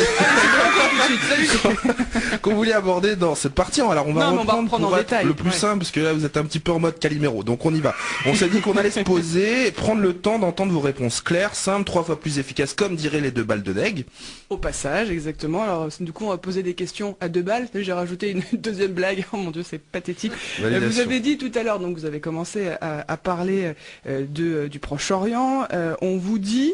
qu'on voulait aborder dans cette partie. Alors on va reprendre en détail. Le plus simple parce que là vous êtes un petit peu en mode Calimero. Donc on y va. On s'est dit qu'on allait se poser, prendre le temps d'entendre vos réponses claires, simples, 3 fois plus efficaces, comme diraient les 2 balles de Neg. Au passage, exactement. Alors du coup on va poser des questions à 2 balles. J'ai rajouté une deuxième blague. Oh mon dieu, c'est pathétique. Validation. Vous avez dit tout à l'heure, donc vous avez commencé à parler du Proche-Orient. On vous dit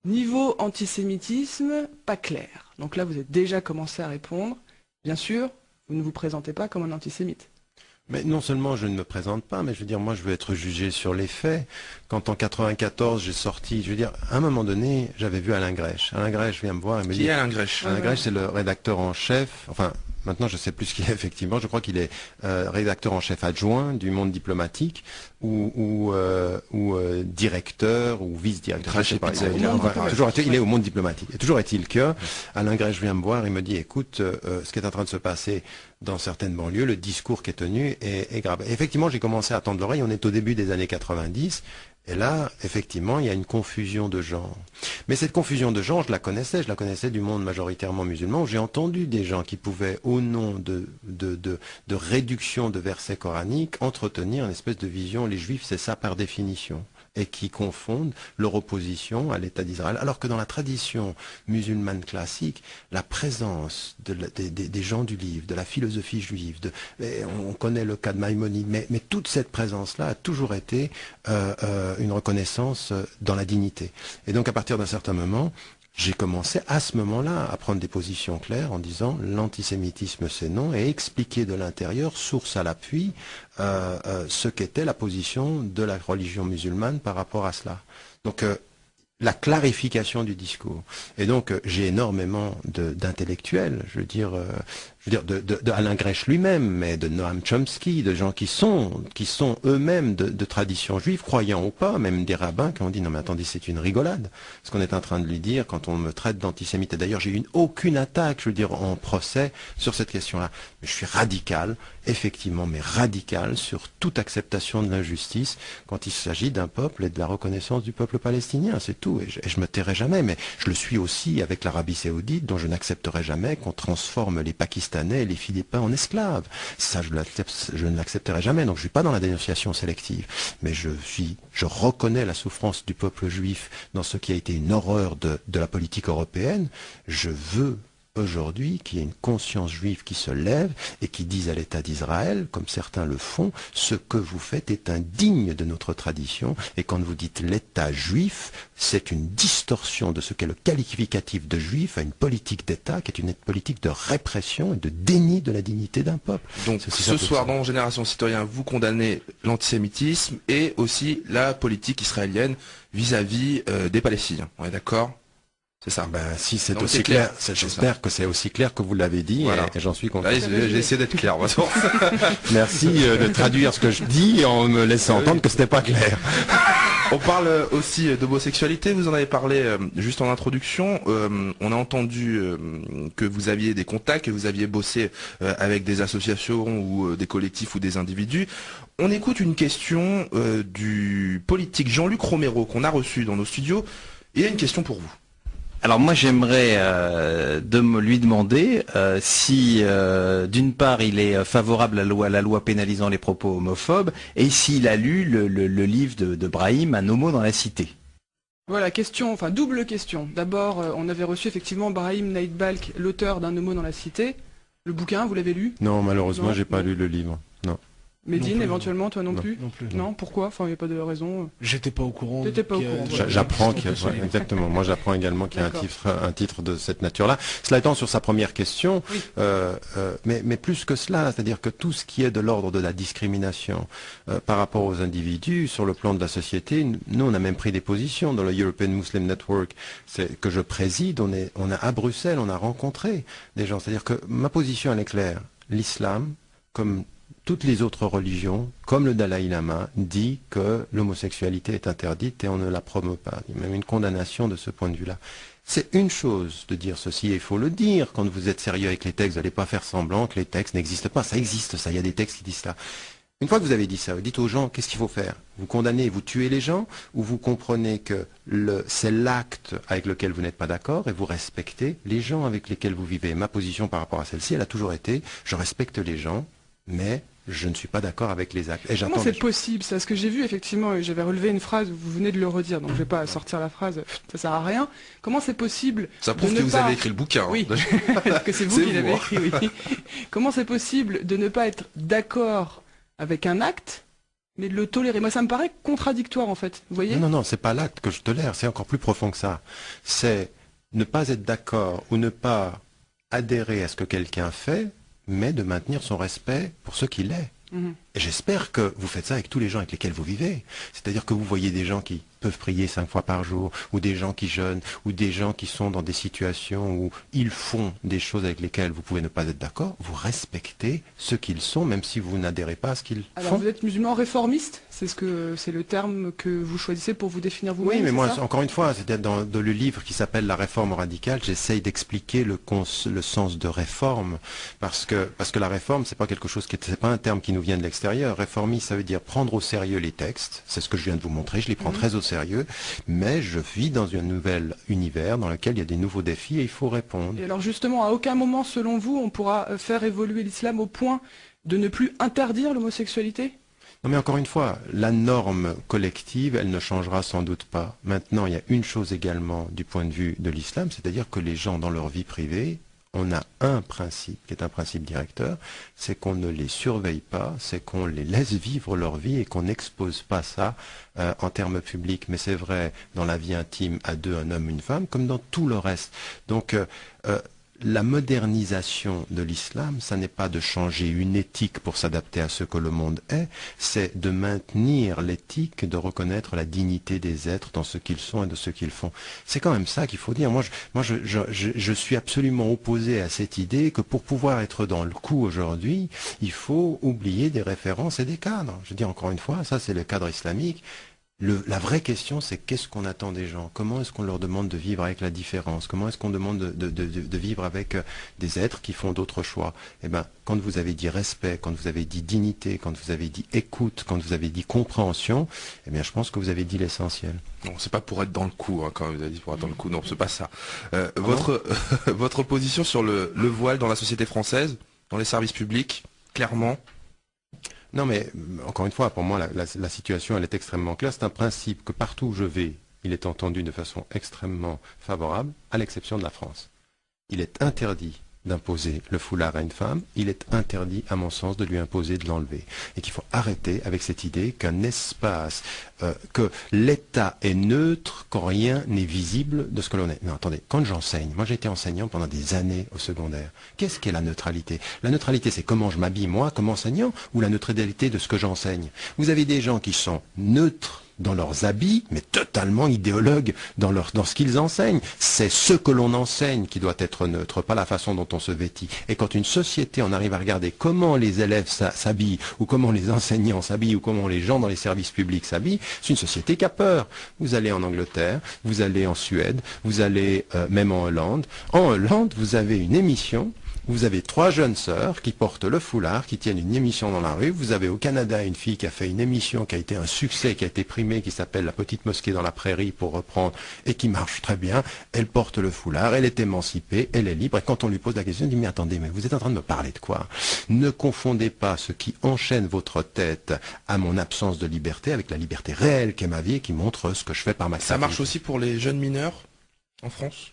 niveau antisémitisme pas clair. Donc là vous avez déjà commencé à répondre. Bien sûr, vous ne vous présentez pas comme un antisémite. Mais non seulement je ne me présente pas, mais je veux dire, moi je veux être jugé sur les faits. Quand en 94 j'ai sorti, je veux dire, à un moment donné, j'avais vu Alain Grèche. Alain Grèche vient me voir et me dit... Qui est Alain Grèche? Alain Grèche, c'est le rédacteur en chef, enfin... Maintenant, je ne sais plus ce qu'il est effectivement. Je crois qu'il est rédacteur en chef adjoint du Monde diplomatique ou directeur ou vice-directeur. Il est au Monde diplomatique. Et toujours est-il que Alain Grèche vient me voir et me dit, écoute, ce qui est en train de se passer dans certaines banlieues, le discours qui est tenu est grave. Et effectivement, j'ai commencé à tendre l'oreille. On est au début des années 90. Et là, effectivement, il y a une confusion de genre. Mais cette confusion de genre, je la connaissais du monde majoritairement musulman, où j'ai entendu des gens qui pouvaient, au nom de réduction de versets coraniques, entretenir une espèce de vision, les juifs, c'est ça par définition, et qui confondent leur opposition à l'État d'Israël. Alors que dans la tradition musulmane classique, la présence des gens du livre, de la philosophie juive, on connaît le cas de Maïmonide, mais toute cette présence-là a toujours été une reconnaissance dans la dignité. Et donc à partir d'un certain moment, j'ai commencé à ce moment-là à prendre des positions claires en disant l'antisémitisme c'est non et expliquer de l'intérieur, source à l'appui, ce qu'était la position de la religion musulmane par rapport à cela. Donc la clarification du discours. Et donc j'ai énormément d'intellectuels, je veux dire de Alain Grèche lui-même, mais de Noam Chomsky, de gens qui sont eux-mêmes de tradition juive, croyants ou pas, même des rabbins qui ont dit non mais attendez, c'est une rigolade ce qu'on est en train de lui dire quand on me traite d'antisémite. Et d'ailleurs j'ai eu aucune attaque, je veux dire, en procès sur cette question-là. Mais je suis radical, effectivement, mais radical sur toute acceptation de l'injustice quand il s'agit d'un peuple et de la reconnaissance du peuple palestinien, c'est tout. Et je me tairai jamais, mais je le suis aussi avec l'Arabie Saoudite, dont je n'accepterai jamais qu'on transforme les Pakistanais et les Philippins en esclaves. Ça, je ne l'accepterai jamais. Donc je ne suis pas dans la dénonciation sélective. Mais je reconnais la souffrance du peuple juif dans ce qui a été une horreur de la politique européenne. Je veux aujourd'hui qu'il y ait une conscience juive qui se lève et qui dise à l'État d'Israël, comme certains le font, ce que vous faites est indigne de notre tradition. Et quand vous dites l'État juif, c'est une distorsion de ce qu'est le qualificatif de juif à une politique d'État qui est une politique de répression et de déni de la dignité d'un peuple. Donc ce soir dans Génération Citoyen, vous condamnez l'antisémitisme et aussi la politique israélienne vis-à-vis des Palestiniens. On est d'accord ? C'est ça. Ben, si c'est aussi clair, j'espère que c'est aussi clair que vous l'avez dit, voilà. Et j'en suis content. J'ai essayé d'être clair. Merci de traduire ce que je dis en me laissant entendre que c'était pas clair. On parle aussi d'homosexualité, vous en avez parlé juste en introduction. On a entendu que vous aviez des contacts, que vous aviez bossé avec des associations ou des collectifs ou des individus. On écoute une question du politique Jean-Luc Romero qu'on a reçu dans nos studios. Et il y a une question pour vous. Alors moi j'aimerais lui demander si d'une part il est favorable à la loi pénalisant les propos homophobes et s'il a lu le livre de Brahim, Un homo dans la cité. Voilà, question, enfin double question. D'abord, on avait reçu effectivement Brahim Naïd-Balkh, l'auteur d'Un homo dans la cité. Le bouquin, vous l'avez lu? Non, malheureusement, j'ai pas lu le livre. Non. Médine, éventuellement, toi non plus? Non plus. Non, pourquoi? Enfin, il n'y a pas de raison. J'étais pas au courant. T'étais pas au courant. J'apprends qu'il y a, exactement. Moi, j'apprends également qu'il y a un titre de cette nature-là. Cela étant, sur sa première question, oui. Mais plus que cela, c'est-à-dire que tout ce qui est de l'ordre de la discrimination par rapport aux individus, sur le plan de la société, nous, on a même pris des positions dans le European Muslim Network que je préside. On a à Bruxelles, on a rencontré des gens. C'est-à-dire que ma position, elle est claire. L'islam, comme toutes les autres religions, comme le Dalai Lama, dit que l'homosexualité est interdite et on ne la promeut pas. Il y a même une condamnation de ce point de vue-là. C'est une chose de dire ceci, et il faut le dire. Quand vous êtes sérieux avec les textes, vous n'allez pas faire semblant que les textes n'existent pas. Ça existe, ça. Il y a des textes qui disent ça. Une fois que vous avez dit ça, vous dites aux gens, qu'est-ce qu'il faut faire? Vous condamnez, vous tuez les gens, ou vous comprenez que c'est l'acte avec lequel vous n'êtes pas d'accord, et vous respectez les gens avec lesquels vous vivez. Ma position par rapport à celle-ci, elle a toujours été, je respecte les gens, mais je ne suis pas d'accord avec les actes. Et comment c'est possible ça? Parce que j'ai vu effectivement, j'avais relevé une phrase, vous venez de le redire, donc je ne vais pas sortir la phrase, ça sert à rien. Comment c'est possible? Ça prouve que vous avez écrit le bouquin. Oui, que c'est vous qui l'avez écrit, oui. Comment c'est possible de ne pas être d'accord avec un acte, mais de le tolérer? Moi ça me paraît contradictoire en fait, vous voyez? Non, c'est pas l'acte que je tolère, c'est encore plus profond que ça. C'est ne pas être d'accord ou ne pas adhérer à ce que quelqu'un fait, mais de maintenir son respect pour ce qu'il est. Et j'espère que vous faites ça avec tous les gens avec lesquels vous vivez. C'est-à-dire que vous voyez des gens qui peuvent prier 5 fois par jour, ou des gens qui jeûnent, ou des gens qui sont dans des situations où ils font des choses avec lesquelles vous pouvez ne pas être d'accord. Vous respectez ce qu'ils sont, même si vous n'adhérez pas à ce qu'ils font. Alors vous êtes musulman réformiste? C'est le terme que vous choisissez pour vous définir vous-même? Oui, mais moi, encore une fois, c'était dans le livre qui s'appelle La réforme radicale, j'essaye d'expliquer le sens de réforme, parce que la réforme, c'est pas quelque chose c'est pas un terme qui nous vient de l'extérieur. Réformiste, ça veut dire prendre au sérieux les textes. C'est ce que je viens de vous montrer. Je les prends très au sérieux, mais je vis dans un nouvel univers dans lequel il y a des nouveaux défis et il faut répondre. Et alors justement, à aucun moment, selon vous, on pourra faire évoluer l'islam au point de ne plus interdire l'homosexualité? Non mais encore une fois, la norme collective, elle ne changera sans doute pas. Maintenant, il y a une chose également du point de vue de l'islam, c'est-à-dire que les gens dans leur vie privée, on a un principe qui est un principe directeur, c'est qu'on ne les surveille pas, c'est qu'on les laisse vivre leur vie et qu'on n'expose pas ça en termes publics. Mais c'est vrai dans la vie intime à deux, un homme, une femme, comme dans tout le reste. Donc la modernisation de l'islam, ça n'est pas de changer une éthique pour s'adapter à ce que le monde est, c'est de maintenir l'éthique, de reconnaître la dignité des êtres dans ce qu'ils sont et de ce qu'ils font. C'est quand même ça qu'il faut dire. Moi, je suis absolument opposé à cette idée que pour pouvoir être dans le coup aujourd'hui, il faut oublier des références et des cadres. Je dis encore une fois, ça c'est le cadre islamique. La vraie question, c'est qu'est-ce qu'on attend des gens? Comment est-ce qu'on leur demande de vivre avec la différence? Comment est-ce qu'on demande de vivre avec des êtres qui font d'autres choix? Eh bien, quand vous avez dit respect, quand vous avez dit dignité, quand vous avez dit écoute, quand vous avez dit compréhension, eh bien, je pense que vous avez dit l'essentiel. Non, c'est pas pour être dans le coup, hein, quand vous avez dit pour être dans le coup. Non, c'est pas ça. Votre position sur le voile dans la société française, dans les services publics, clairement? Non mais, encore une fois, pour moi, la situation, elle est extrêmement claire. C'est un principe que partout où je vais, il est entendu de façon extrêmement favorable, à l'exception de la France. Il est interdit d'imposer le foulard à une femme, il est interdit, à mon sens, de lui imposer de l'enlever. Et qu'il faut arrêter avec cette idée qu'un espace, que l'État est neutre quand rien n'est visible de ce que l'on est. Non, attendez, quand j'enseigne, moi j'ai été enseignant pendant des années au secondaire. Qu'est-ce qu'est la neutralité? La neutralité, c'est comment je m'habille moi, comme enseignant, ou la neutralité de ce que j'enseigne? Vous avez des gens qui sont neutres dans leurs habits, mais totalement idéologues dans ce qu'ils enseignent. C'est ce que l'on enseigne qui doit être neutre, pas la façon dont on se vêtit. Et quand une société, on arrive à regarder comment les élèves s'habillent, ou comment les enseignants s'habillent, ou comment les gens dans les services publics s'habillent, c'est une société qui a peur. Vous allez en Angleterre, vous allez en Suède, vous allez même en Hollande. En Hollande, vous avez une émission. Vous avez 3 jeunes sœurs qui portent le foulard, qui tiennent une émission dans la rue. Vous avez au Canada une fille qui a fait une émission qui a été un succès, qui a été primée, qui s'appelle La Petite Mosquée dans la Prairie, pour reprendre, et qui marche très bien. Elle porte le foulard, elle est émancipée, elle est libre. Et quand on lui pose la question, elle dit « Mais attendez, mais vous êtes en train de me parler de quoi? Ne confondez pas ce qui enchaîne votre tête à mon absence de liberté avec la liberté réelle qu'est ma vie et qui montre ce que je fais par ma créativité. » Ça marche aussi pour les jeunes mineurs en France?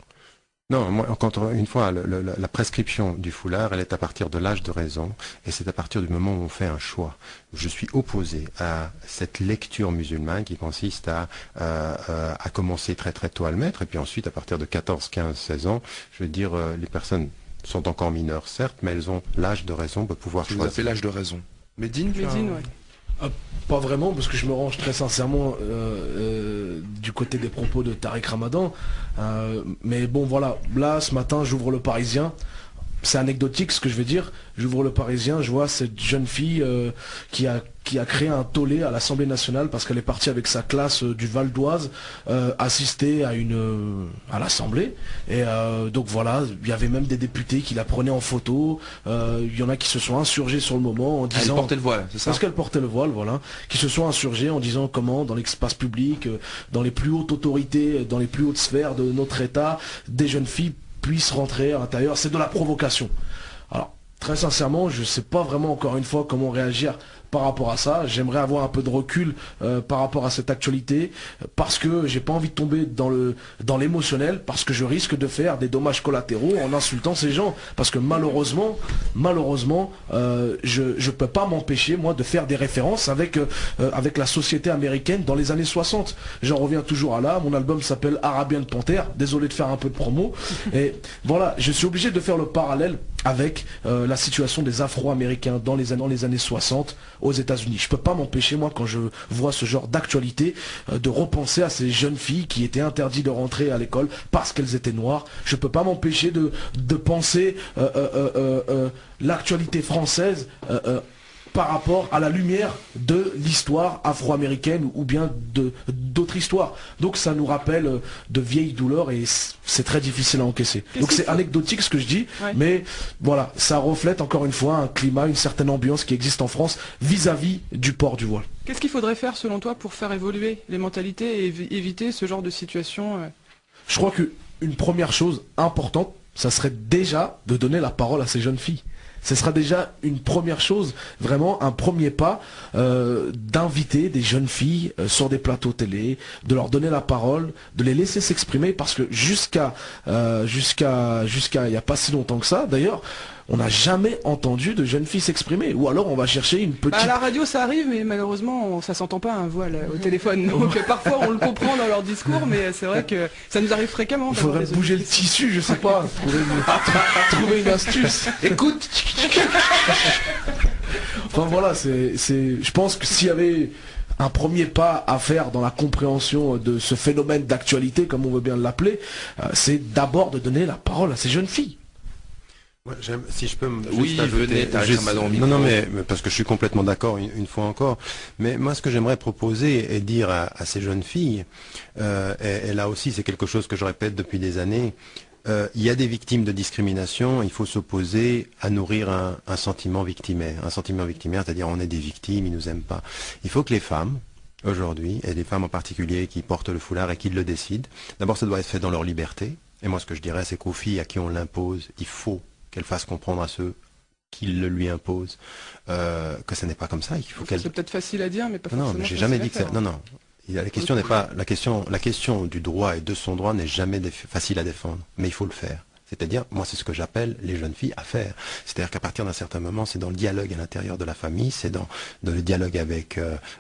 Non, moi, une fois, la prescription du foulard, elle est à partir de l'âge de raison, et c'est à partir du moment où on fait un choix. Je suis opposé à cette lecture musulmane qui consiste à commencer très très tôt à le mettre, et puis ensuite, à partir de 14, 15, 16 ans, je veux dire, les personnes sont encore mineures, certes, mais elles ont l'âge de raison de pouvoir choisir. Vous avez l'âge de raison. Médine, ouais. Pas vraiment, parce que je me range très sincèrement du côté des propos de Tariq Ramadan. Mais bon, voilà, là, ce matin, j'ouvre le Parisien. c'est anecdotique ce que je vais dire. J'ouvre le Parisien, je vois cette jeune fille qui a créé un tollé à l'Assemblée nationale parce qu'elle est partie avec sa classe du Val d'Oise assister à l'Assemblée. Et donc voilà, il y avait même des députés qui la prenaient en photo. Il y en a qui se sont insurgés sur le moment en disant... Elle portait le voile, c'est ça? Parce qu'elle portait le voile, voilà. Qui se sont insurgés en disant comment, dans l'espace public, dans les plus hautes autorités, dans les plus hautes sphères de notre État, des jeunes filles puissent rentrer à l'intérieur. C'est de la provocation. Alors, très sincèrement, je ne sais pas vraiment encore une fois comment réagir par rapport à ça. J'aimerais avoir un peu de recul par rapport à cette actualité parce que j'ai pas envie de tomber dans l'émotionnel, parce que je risque de faire des dommages collatéraux en insultant ces gens, parce que malheureusement je peux pas m'empêcher moi de faire des références avec la société américaine dans les années 60. J'en reviens toujours à là, mon album s'appelle Arabian Panther, désolé de faire un peu de promo, et voilà, je suis obligé de faire le parallèle avec la situation des Afro-Américains dans les années 60 aux États-Unis. Je peux pas m'empêcher, moi, quand je vois ce genre d'actualité, de repenser à ces jeunes filles qui étaient interdites de rentrer à l'école parce qu'elles étaient noires. Je peux pas m'empêcher de penser l'actualité française par rapport à la lumière de l'histoire afro-américaine ou bien d'autres histoires. Donc ça nous rappelle de vieilles douleurs et c'est très difficile à encaisser. Donc c'est anecdotique ce que je dis, mais voilà, ça reflète encore une fois un climat, une certaine ambiance qui existe en France vis-à-vis du port du voile. Qu'est-ce qu'il faudrait faire selon toi pour faire évoluer les mentalités et éviter ce genre de situation Je crois qu'une première chose importante, ça serait déjà de donner la parole à ces jeunes filles. Ce sera déjà une première chose, vraiment un premier pas, d'inviter des jeunes filles sur des plateaux télé, de leur donner la parole, de les laisser s'exprimer, parce que jusqu'à il n'y a pas si longtemps que ça, d'ailleurs, on n'a jamais entendu de jeunes filles s'exprimer. Ou alors on va chercher une petite... à la radio ça arrive, mais malheureusement ça s'entend pas un voile au téléphone. Donc parfois on le comprend dans leur discours, mais c'est vrai que ça nous arrive fréquemment. Il faudrait bouger le tissu, je sais pas, trouver une astuce. Écoute. Enfin voilà, je pense que s'il y avait un premier pas à faire dans la compréhension de ce phénomène d'actualité, comme on veut bien l'appeler, c'est d'abord de donner la parole à ces jeunes filles. Ouais, si je peux venez, non, mais parce que je suis complètement d'accord une fois encore. Mais moi, ce que j'aimerais proposer et dire à ces jeunes filles, et là aussi, c'est quelque chose que je répète depuis des années. Il y a des victimes de discrimination. Il faut s'opposer à nourrir un sentiment victimaire. Un sentiment victimaire, c'est-à-dire on est des victimes, ils nous aiment pas. Il faut que les femmes aujourd'hui, et les femmes en particulier qui portent le foulard et qui le décident, d'abord, ça doit être fait dans leur liberté. Et moi, ce que je dirais, c'est qu'aux filles à qui on l'impose, il faut qu'elle fasse comprendre à ceux qui le lui imposent que ce n'est pas comme ça. C'est peut-être facile à dire, mais pas forcément. Non, mais j'ai jamais dit que ça. Non. La question n'est pas la question du droit et de son droit n'est jamais facile à défendre, mais il faut le faire. C'est-à-dire, moi, c'est ce que j'appelle les jeunes filles à faire. C'est-à-dire qu'à partir d'un certain moment, c'est dans le dialogue à l'intérieur de la famille, c'est dans le dialogue avec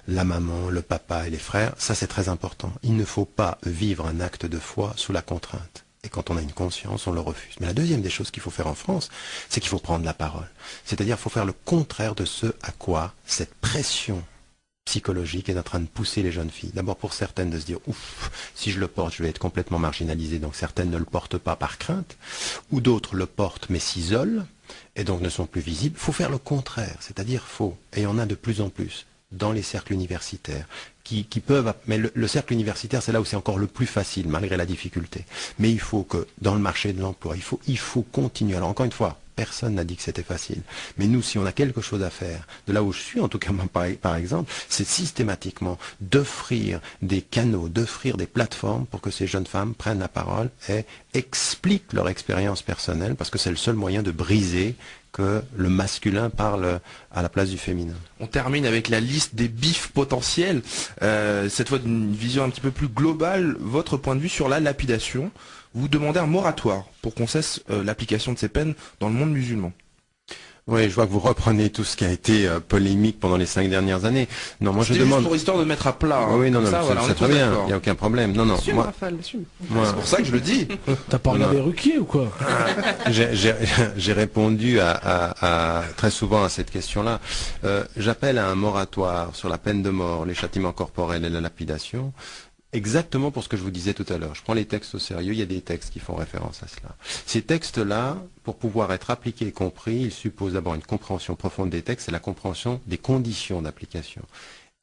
la maman, le papa et les frères. Ça, c'est très important. Il ne faut pas vivre un acte de foi sous la contrainte. Et quand on a une conscience, on le refuse. Mais la deuxième des choses qu'il faut faire en France, c'est qu'il faut prendre la parole. C'est-à-dire qu'il faut faire le contraire de ce à quoi cette pression psychologique est en train de pousser les jeunes filles. D'abord pour certaines de se dire, ouf, si je le porte, je vais être complètement marginalisé. Donc certaines ne le portent pas par crainte, ou d'autres le portent mais s'isolent, et donc ne sont plus visibles. Il faut faire le contraire, c'est-à-dire et il y en a de plus en plus dans les cercles universitaires, qui peuvent... Mais le cercle universitaire, c'est là où c'est encore le plus facile, malgré la difficulté. Mais il faut que, dans le marché de l'emploi, il faut continuer. Alors encore une fois, personne n'a dit que c'était facile. Mais nous, si on a quelque chose à faire, de là où je suis, en tout cas moi, par exemple, c'est systématiquement d'offrir des canaux, d'offrir des plateformes pour que ces jeunes femmes prennent la parole et expliquent leur expérience personnelle, parce que c'est le seul moyen de briser que le masculin parle à la place du féminin. On termine avec la liste des bifs potentiels, cette fois d'une vision un petit peu plus globale, votre point de vue sur la lapidation. Vous demandez un moratoire pour qu'on cesse l'application de ces peines dans le monde musulman. Oui, je vois que vous reprenez tout ce qui a été polémique pendant les 5 dernières années. Non, moi je demande... juste pour histoire de mettre à plat. Hein. Oui, non, c'est très bien, il n'y a aucun problème. Non, assume, moi... Raphaël, assume. C'est pour ça que je le dis. T'as pas regardé Ruquier ou quoi? J'ai répondu très souvent à cette question-là. J'appelle à un moratoire sur la peine de mort, les châtiments corporels et la lapidation. exactement pour ce que je vous disais tout à l'heure. Je prends les textes au sérieux, il y a des textes qui font référence à cela. Ces textes-là, pour pouvoir être appliqués et compris, ils supposent d'abord une compréhension profonde des textes et la compréhension des conditions d'application.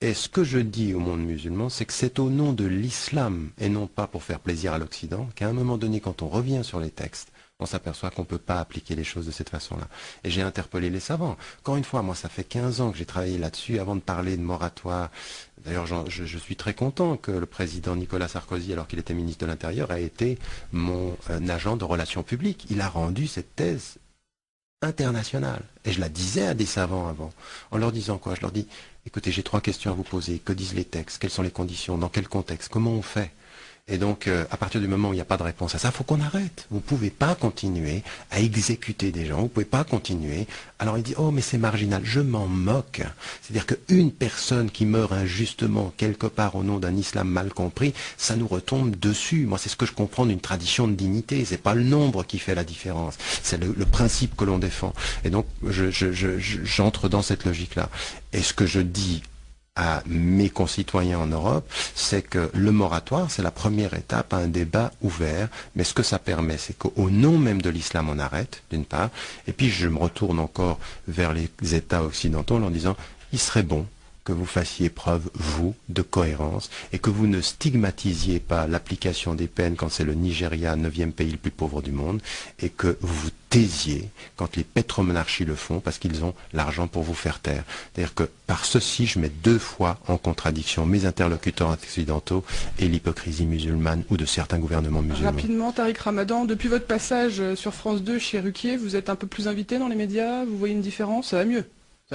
Et ce que je dis au monde musulman, c'est que c'est au nom de l'islam, et non pas pour faire plaisir à l'Occident, qu'à un moment donné, quand on revient sur les textes, on s'aperçoit qu'on ne peut pas appliquer les choses de cette façon-là. Et j'ai interpellé les savants. Encore une fois, moi, ça fait 15 ans que j'ai travaillé là-dessus avant de parler de moratoire. D'ailleurs, je suis très content que le président Nicolas Sarkozy, alors qu'il était ministre de l'Intérieur, ait été mon agent de relations publiques. Il a rendu cette thèse internationale. Et je la disais à des savants avant, en leur disant quoi? Je leur dis, écoutez, j'ai 3 questions à vous poser. Que disent les textes? Quelles sont les conditions? Dans quel contexte? Comment on fait? Et donc, à partir du moment où il n'y a pas de réponse à ça, il faut qu'on arrête. Vous ne pouvez pas continuer à exécuter des gens, vous ne pouvez pas continuer. Alors il dit, oh mais c'est marginal, je m'en moque. C'est-à-dire qu'une personne qui meurt injustement quelque part au nom d'un islam mal compris, ça nous retombe dessus. Moi, c'est ce que je comprends d'une tradition de dignité. C'est pas le nombre qui fait la différence, c'est le principe que l'on défend. Et donc, j'entre dans cette logique-là. Et ce que je dis à mes concitoyens en Europe, c'est que le moratoire, c'est la première étape à un débat ouvert, mais ce que ça permet, c'est qu'au nom même de l'islam, on arrête, d'une part, et puis je me retourne encore vers les États occidentaux en leur disant, il serait bon que vous fassiez preuve, vous, de cohérence, et que vous ne stigmatisiez pas l'application des peines quand c'est le Nigeria, 9e pays le plus pauvre du monde, et que vous vous taisiez quand les pétromonarchies le font, parce qu'ils ont l'argent pour vous faire taire. C'est-à-dire que par ceci, je mets 2 fois en contradiction mes interlocuteurs occidentaux et l'hypocrisie musulmane ou de certains gouvernements musulmans. Rapidement, Tariq Ramadan, depuis votre passage sur France 2 chez Ruquier, vous êtes un peu plus invité dans les médias, vous voyez une différence? Ça va mieux?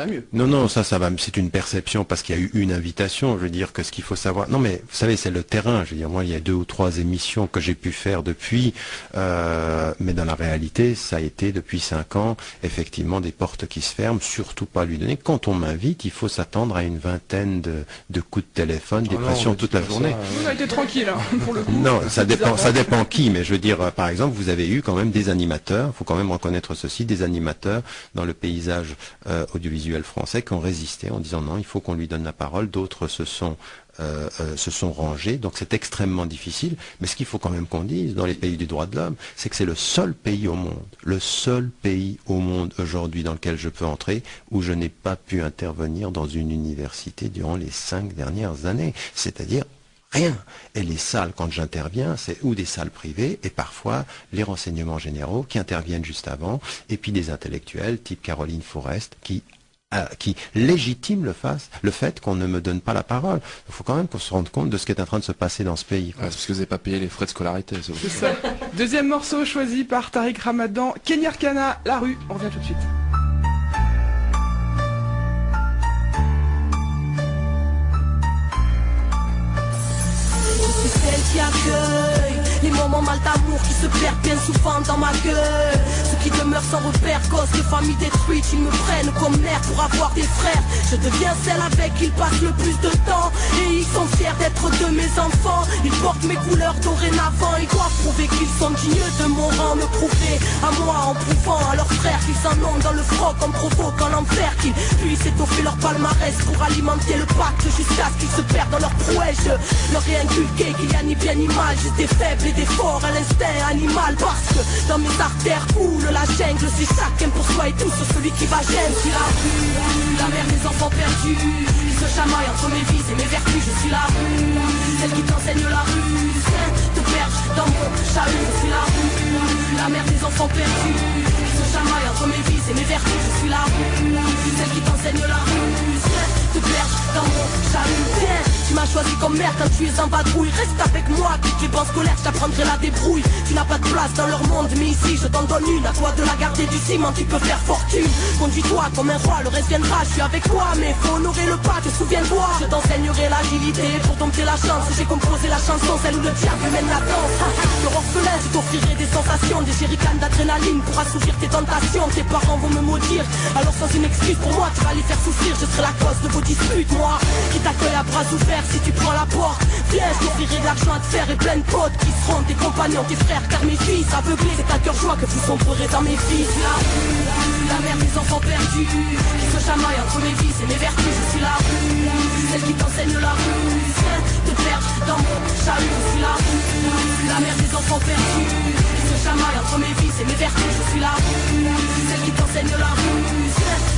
Mieux. Non, ça va. C'est une perception parce qu'il y a eu une invitation. Je veux dire que ce qu'il faut savoir. Non, mais vous savez, c'est le terrain. Je veux dire, moi, il y a 2 ou 3 émissions que j'ai pu faire depuis, mais dans la réalité, ça a été depuis 5 ans, effectivement, des portes qui se ferment. Surtout pas lui donner. Quand on m'invite, il faut s'attendre à une vingtaine de coups de téléphone, des pressions toute la journée. Vous avez été tranquille, hein, pour le coup. Non, ça dépend qui. Mais je veux dire, par exemple, vous avez eu quand même des animateurs. Il faut quand même reconnaître ceci, des animateurs dans le paysage audiovisuel français qui ont résisté en disant non, il faut qu'on lui donne la parole. D'autres se sont rangés, donc c'est extrêmement difficile. Mais ce qu'il faut quand même qu'on dise dans les pays du droit de l'homme, c'est que c'est le seul pays au monde aujourd'hui dans lequel je peux entrer où je n'ai pas pu intervenir dans une université durant les 5 dernières années. C'est-à-dire rien. Et les salles, quand j'interviens, c'est ou des salles privées, et parfois les renseignements généraux qui interviennent juste avant, et puis des intellectuels, type Caroline Forest, qui légitime le fait qu'on ne me donne pas la parole. Il faut quand même qu'on se rende compte de ce qui est en train de se passer dans ce pays. Ouais, c'est parce que vous n'avez pas payé les frais de scolarité. C'est ça. Deuxième morceau choisi par Tariq Ramadan, Kenny Arcana, La Rue. On revient tout de suite. Je suis celle qui accueille les moments mal d'amour qui se perdent bien souvent dans ma gueule. Ceux qui demeurent sans repère, cause de familles détruites. Ils me prennent comme mère pour avoir des frères. Je deviens celle avec qui ils passent le plus de temps. Et ils sont fiers d'être de mes enfants. Ils portent mes couleurs dorénavant. Ils doivent prouver qu'ils sont dignes de mon rang. Me prouver à moi en prouvant à leurs frères qu'ils en ont dans le froc en provoquant l'enfer. Qu'ils puissent étoffer leur palmarès pour alimenter le pacte jusqu'à ce qu'ils se perdent dans leur prouesse. Je leur ai inculqué qu'il y a ni bien ni mal, juste des faibles et des forts à l'instinct animal. Parce que dans mes artères coule la jungle. C'est chacun pour soi et tout sur celui qui va gêner. Je suis la rue, la mère des enfants perdus. Ils se chamaillent entre mes vices et mes vertus. Je suis la rue, celle qui t'enseigne la rue. Te perche dans mon chahut. Je suis la rue, la mère des enfants perdus. Ils se chamaillent entre mes vices et mes vertus. Je suis la rue, celle qui t'enseigne la rue. Te perche dans mon chahut. Tu m'as choisi comme mère quand tu es en vadrouille. Reste avec moi, quitte les bancs scolaires, je t'apprendrai la débrouille. Tu n'as pas de place dans leur monde, mais ici je t'en donne une. À toi de la garder du ciment, tu peux faire fortune. Conduis-toi comme un roi, le reste viendra. Je suis avec toi, mais faut honorer le pas, te souviens-toi. Je t'enseignerai l'agilité pour dompter la chance. J'ai composé la chanson, celle où le diable mène la danse. Le orphelin, je t'offrirai des sensations, des jerrycans d'adrénaline pour assouvir tes tentations. Tes parents vont me maudire, alors sans une excuse pour moi, tu vas les faire souffrir. Je serai la cause de vos disputes, moi qui t'accueille à bras ouverts. Si tu prends la porte, viens, je t'offrirai de l'argent à te faire et plein de potes qui seront tes compagnons, tes frères, car mes fils aveuglés, c'est à cœur joie que vous sombrerez dans mes vies. La rue, la mère des enfants perdus, qui se chamaillent entre mes vices et mes vertus. Je suis la rue, celle qui t'enseigne la rue. te perdre dans mon chalut. Je suis la rue, la mère des enfants perdus. Et ce chamaille entre mes vices et mes vertus. Je suis la rue, celle qui t'enseigne la rue.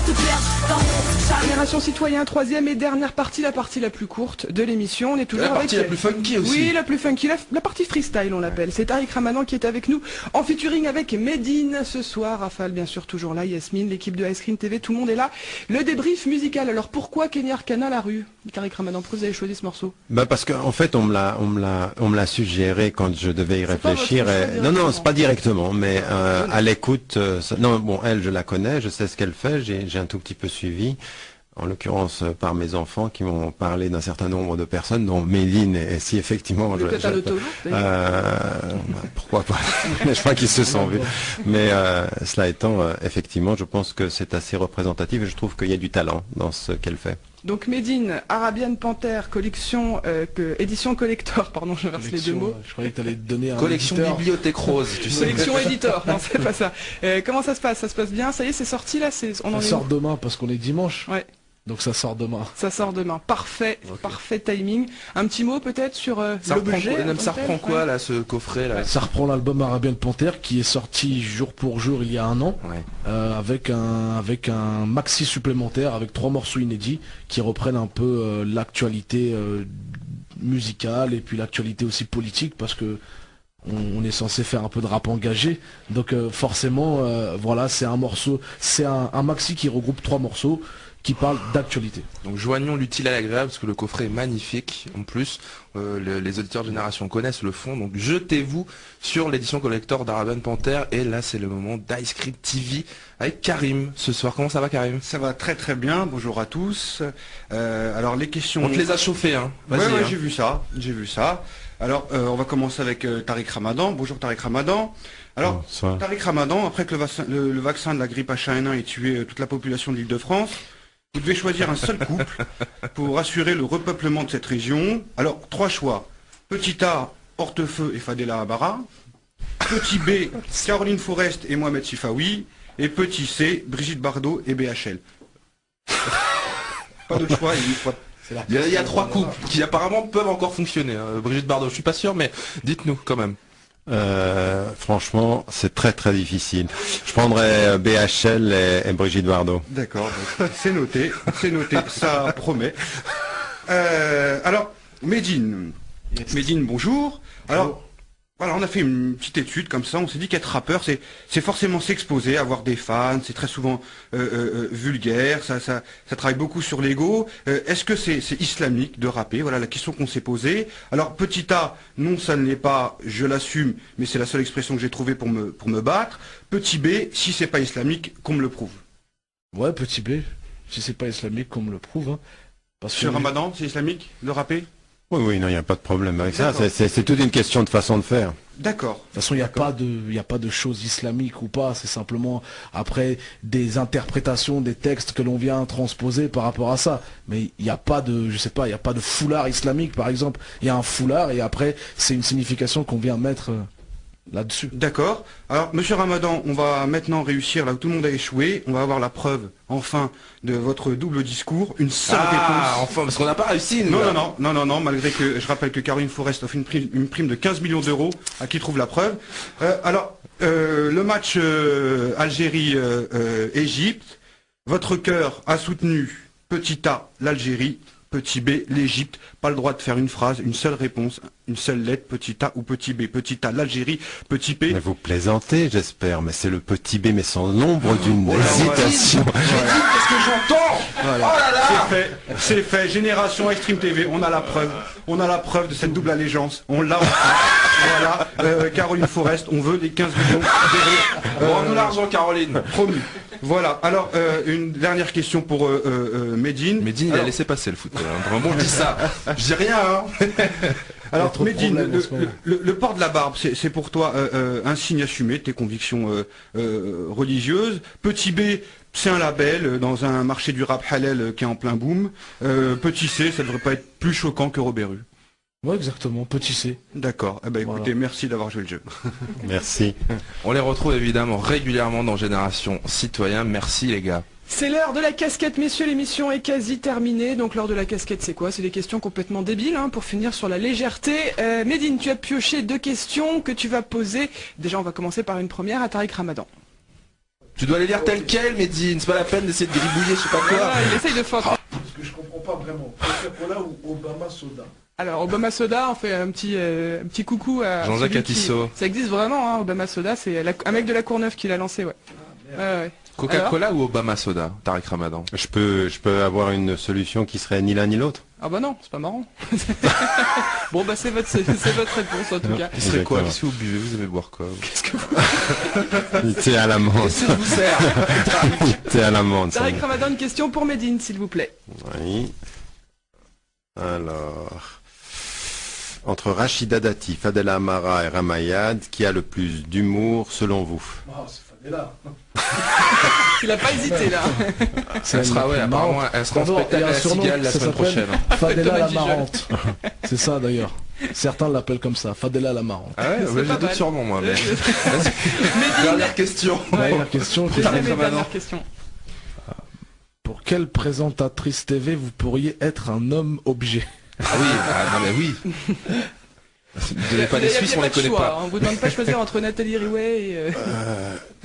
Te perdre dans mon chalut. Génération Citoyen, troisième et dernière partie, la partie la plus courte de l'émission. On est toujours la partie avec... la plus funky aussi. Oui, la plus funky, la partie freestyle on l'appelle. C'est Tariq Ramadan qui est avec nous en featuring avec Medine ce soir. Rafale bien sûr toujours là, Yasmine, l'équipe de Ice Cream TV, tout le monde est là. Le débrief musical. Alors pourquoi Kenny Arcana la rue? Tariq Ramadan, pourquoi vous avez choisi ce morceau? Parce qu'en fait on me l'a suggéré quand je devais y réfléchir. Non, c'est pas directement, mais à l'écoute. Non, bon, elle, je la connais, je sais ce qu'elle fait, j'ai un tout petit peu suivi. En l'occurrence par mes enfants qui m'ont parlé d'un certain nombre de personnes, dont Méline, et si effectivement... pourquoi pas. Je crois qu'ils se sont vus. Mais cela étant, effectivement, je pense que c'est assez représentatif et je trouve qu'il y a du talent dans ce qu'elle fait. Donc Medine, Arabian Panther, collection, édition collector, pardon, je verse les deux mots. Je croyais que tu allais te donner un collection éditeur. Bibliothèque Rose, tu sais. Collection éditeur, non c'est pas ça. Comment ça se passe? Ça se passe bien? Ça y est, c'est sorti là? Ça sort demain parce qu'on est dimanche. Ouais. Donc ça sort demain. Ça sort demain. Parfait, okay. Parfait timing. Un petit mot peut-être sur l'objet. Ça reprend quoi là, ce coffret là? Ça reprend l'album Arabian Panther qui est sorti jour pour jour il y a un an, avec un maxi supplémentaire avec 3 morceaux inédits qui reprennent un peu l'actualité musicale et puis l'actualité aussi politique parce que on est censé faire un peu de rap engagé, donc forcément voilà, c'est un morceau, c'est un maxi qui regroupe 3 morceaux qui parle d'actualité. Donc joignons l'utile à l'agréable parce que le coffret est magnifique. En plus, les auditeurs de Génération connaissent le fond. Donc jetez-vous sur l'édition collector d'Arabian Panther. Et là, c'est le moment d'Ice Cream TV avec Karim ce soir. Comment ça va, Karim? Ça va très très bien. Bonjour à tous. Alors les questions... On te les a chauffés, hein. Ouais, j'ai vu ça. Alors, on va commencer avec Tariq Ramadan. Bonjour Tariq Ramadan. Alors, Tariq Ramadan, après que le vaccin de la grippe H1N1 ait tué toute la population de l'Île-de-France, vous devez choisir un seul couple pour assurer le repeuplement de cette région. Alors, 3 choix. Petit A, Hortefeux et Fadela Abara. Petit B, Caroline Forest et Mohamed Sifawi. Et petit C, Brigitte Bardot et BHL. Pas de choix, il y a 3 couples qui apparemment peuvent encore fonctionner. Brigitte Bardot, je suis pas sûr, mais dites-nous quand même. Franchement, c'est très très difficile. Je prendrais BHL et Brigitte Bardot. D'accord, c'est noté, ça promet. Alors, Medine, bonjour. Alors, voilà, on a fait une petite étude comme ça, on s'est dit qu'être rappeur, c'est forcément s'exposer, avoir des fans, c'est très souvent vulgaire, ça travaille beaucoup sur l'ego. Est-ce que c'est islamique de rapper? Voilà la question qu'on s'est posée. Alors petit A, non ça ne l'est pas, je l'assume, mais c'est la seule expression que j'ai trouvée pour me battre. Petit B, si c'est pas islamique, qu'on me le prouve. Ouais, petit B, si c'est pas islamique, qu'on me le prouve. Hein. Parce que Ramadan, c'est islamique de rapper? Oui, non, il n'y a pas de problème avec ça. C'est toute une question de façon de faire. D'accord. De toute façon, il n'y a pas de choses islamiques ou pas. C'est simplement après des interprétations des textes que l'on vient transposer par rapport à ça. Mais il n'y a pas de, il n'y a pas de foulard islamique, par exemple. Il y a un foulard et après, c'est une signification qu'on vient mettre là-dessus. D'accord. Alors, monsieur Ramadan, on va maintenant réussir là où tout le monde a échoué. On va avoir la preuve, enfin, de votre double discours. Une seule réponse. Enfin, parce qu'on n'a pas réussi. Non, malgré que je rappelle que Caroline Forest offre une prime de 15 millions d'euros à qui trouve la preuve. Le match Algérie-Égypte, votre cœur a soutenu petit A, l'Algérie, petit B, l'Égypte. Pas le droit de faire une phrase, une seule réponse, une seule lettre, petit A ou petit B. Petit A, l'Algérie, petit P. Mais vous plaisantez, j'espère, mais c'est le petit B, mais sans l'ombre d'une hésitation. Qu'est-ce que j'entends? Voilà. Oh là là, c'est fait. Génération Extreme TV, on a la preuve de cette double allégeance. On l'a. Voilà. Caroline Forest, on veut les 15 millions d'euros. Rends-nous l'argent, Caroline. Promis. Voilà, alors une dernière question pour Medine. Medine, il a laissé passer le foot. Vraiment, je dis ça. Je dis rien, hein. Alors Medine, le port de la barbe, c'est pour toi un signe assumé de tes convictions religieuses. Petit B, c'est un label dans un marché du rap halal qui est en plein boom. Petit C, ça devrait pas être plus choquant que Robert Rue. Ouais, exactement, petit C. D'accord, eh ben, écoutez, merci d'avoir joué le jeu. Merci. On les retrouve évidemment régulièrement dans Génération Citoyen. Merci les gars. C'est l'heure de la casquette, messieurs, l'émission est quasi terminée. Donc l'heure de la casquette, c'est quoi? C'est des questions complètement débiles, hein, pour finir sur la légèreté. Médine, tu as pioché 2 questions que tu vas poser. Déjà, on va commencer par une première à Tariq Ramadan. Tu dois les lire telles quelles, Médine, c'est pas la peine d'essayer de gribouiller, je sais pas quoi. Il essaye de faire. Parce que je comprends pas vraiment. Coca-Cola ou Obama Soda? Alors, Obama Soda, on fait un petit coucou à Jean-Jacques Attissot. Ça existe vraiment, hein, Obama Soda, c'est un mec de la Courneuve qui l'a lancé, ouais. Ouais. Coca-Cola ou Obama Soda, Tariq Ramadan? Je peux avoir une solution qui serait ni l'un ni l'autre. Ah bah non, c'est pas marrant. Bon bah c'est votre réponse en tout cas. Ce serait quoi? Qu'est-ce que vous buvez? Vous aimez boire quoi? Qu'est-ce que vous... Thé à l'amande. Qu'est-ce que je vous sers? Thé à l'amande. Tariq Ramadan, une question pour Médine, s'il vous plaît. Oui. Alors... Entre Rachida Dati, Fadela Amara et Ramayad, qui a le plus d'humour selon vous? C'est Fadela. Il a pas hésité là. Elle sera, ouais, apparemment, elle sera en spectacle à la Cigale la semaine prochaine. Fadela la marrante. C'est ça d'ailleurs. Certains l'appellent comme ça, Fadela la marrante. Ah ouais, j'ai d'autres surnoms moi. Mais... Dernière question. Dernière question. Dernière question. Pour quelle présentatrice TV vous pourriez être un homme objet? Ah oui, non mais oui. Vous n'avez pas des Suisses, on les connaît pas. On vous demande pas de choisir entre Nathalie Riouet et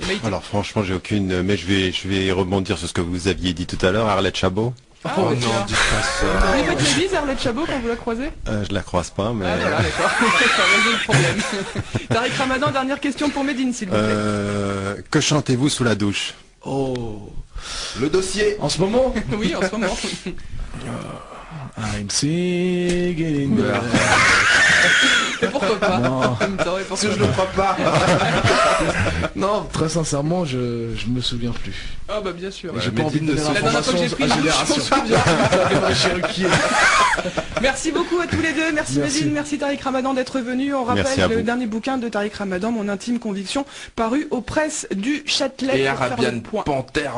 Maïté. Alors franchement, j'ai aucune... Mais je vais rebondir sur ce que vous aviez dit tout à l'heure, Arlette Chabot. Oh non, dites pas ça. Vous lui faites une bise, Arlette Chabot, quand vous la croisez? Je la croise pas, mais... Ah voilà, d'accord. Ça résout le problème. Tariq Ramadan, dernière question pour Médine, s'il vous plaît. Que chantez-vous sous la douche? Oh, le dossier. En ce moment? Oui, en ce moment. I'm singing. Et pourquoi pas? Non. Parce que je le crois pas. Non, très sincèrement, je me souviens plus. Ah bah bien sûr. J'ai pas envie de donner la dernière fois que j'ai pris une douche, je m'en souviens. Merci beaucoup à tous les deux. Merci Médine, merci Tariq Ramadan d'être venu. On rappelle le dernier bouquin de Tariq Ramadan, Mon intime conviction, paru aux presses du Châtelet. Et Arabian Panther.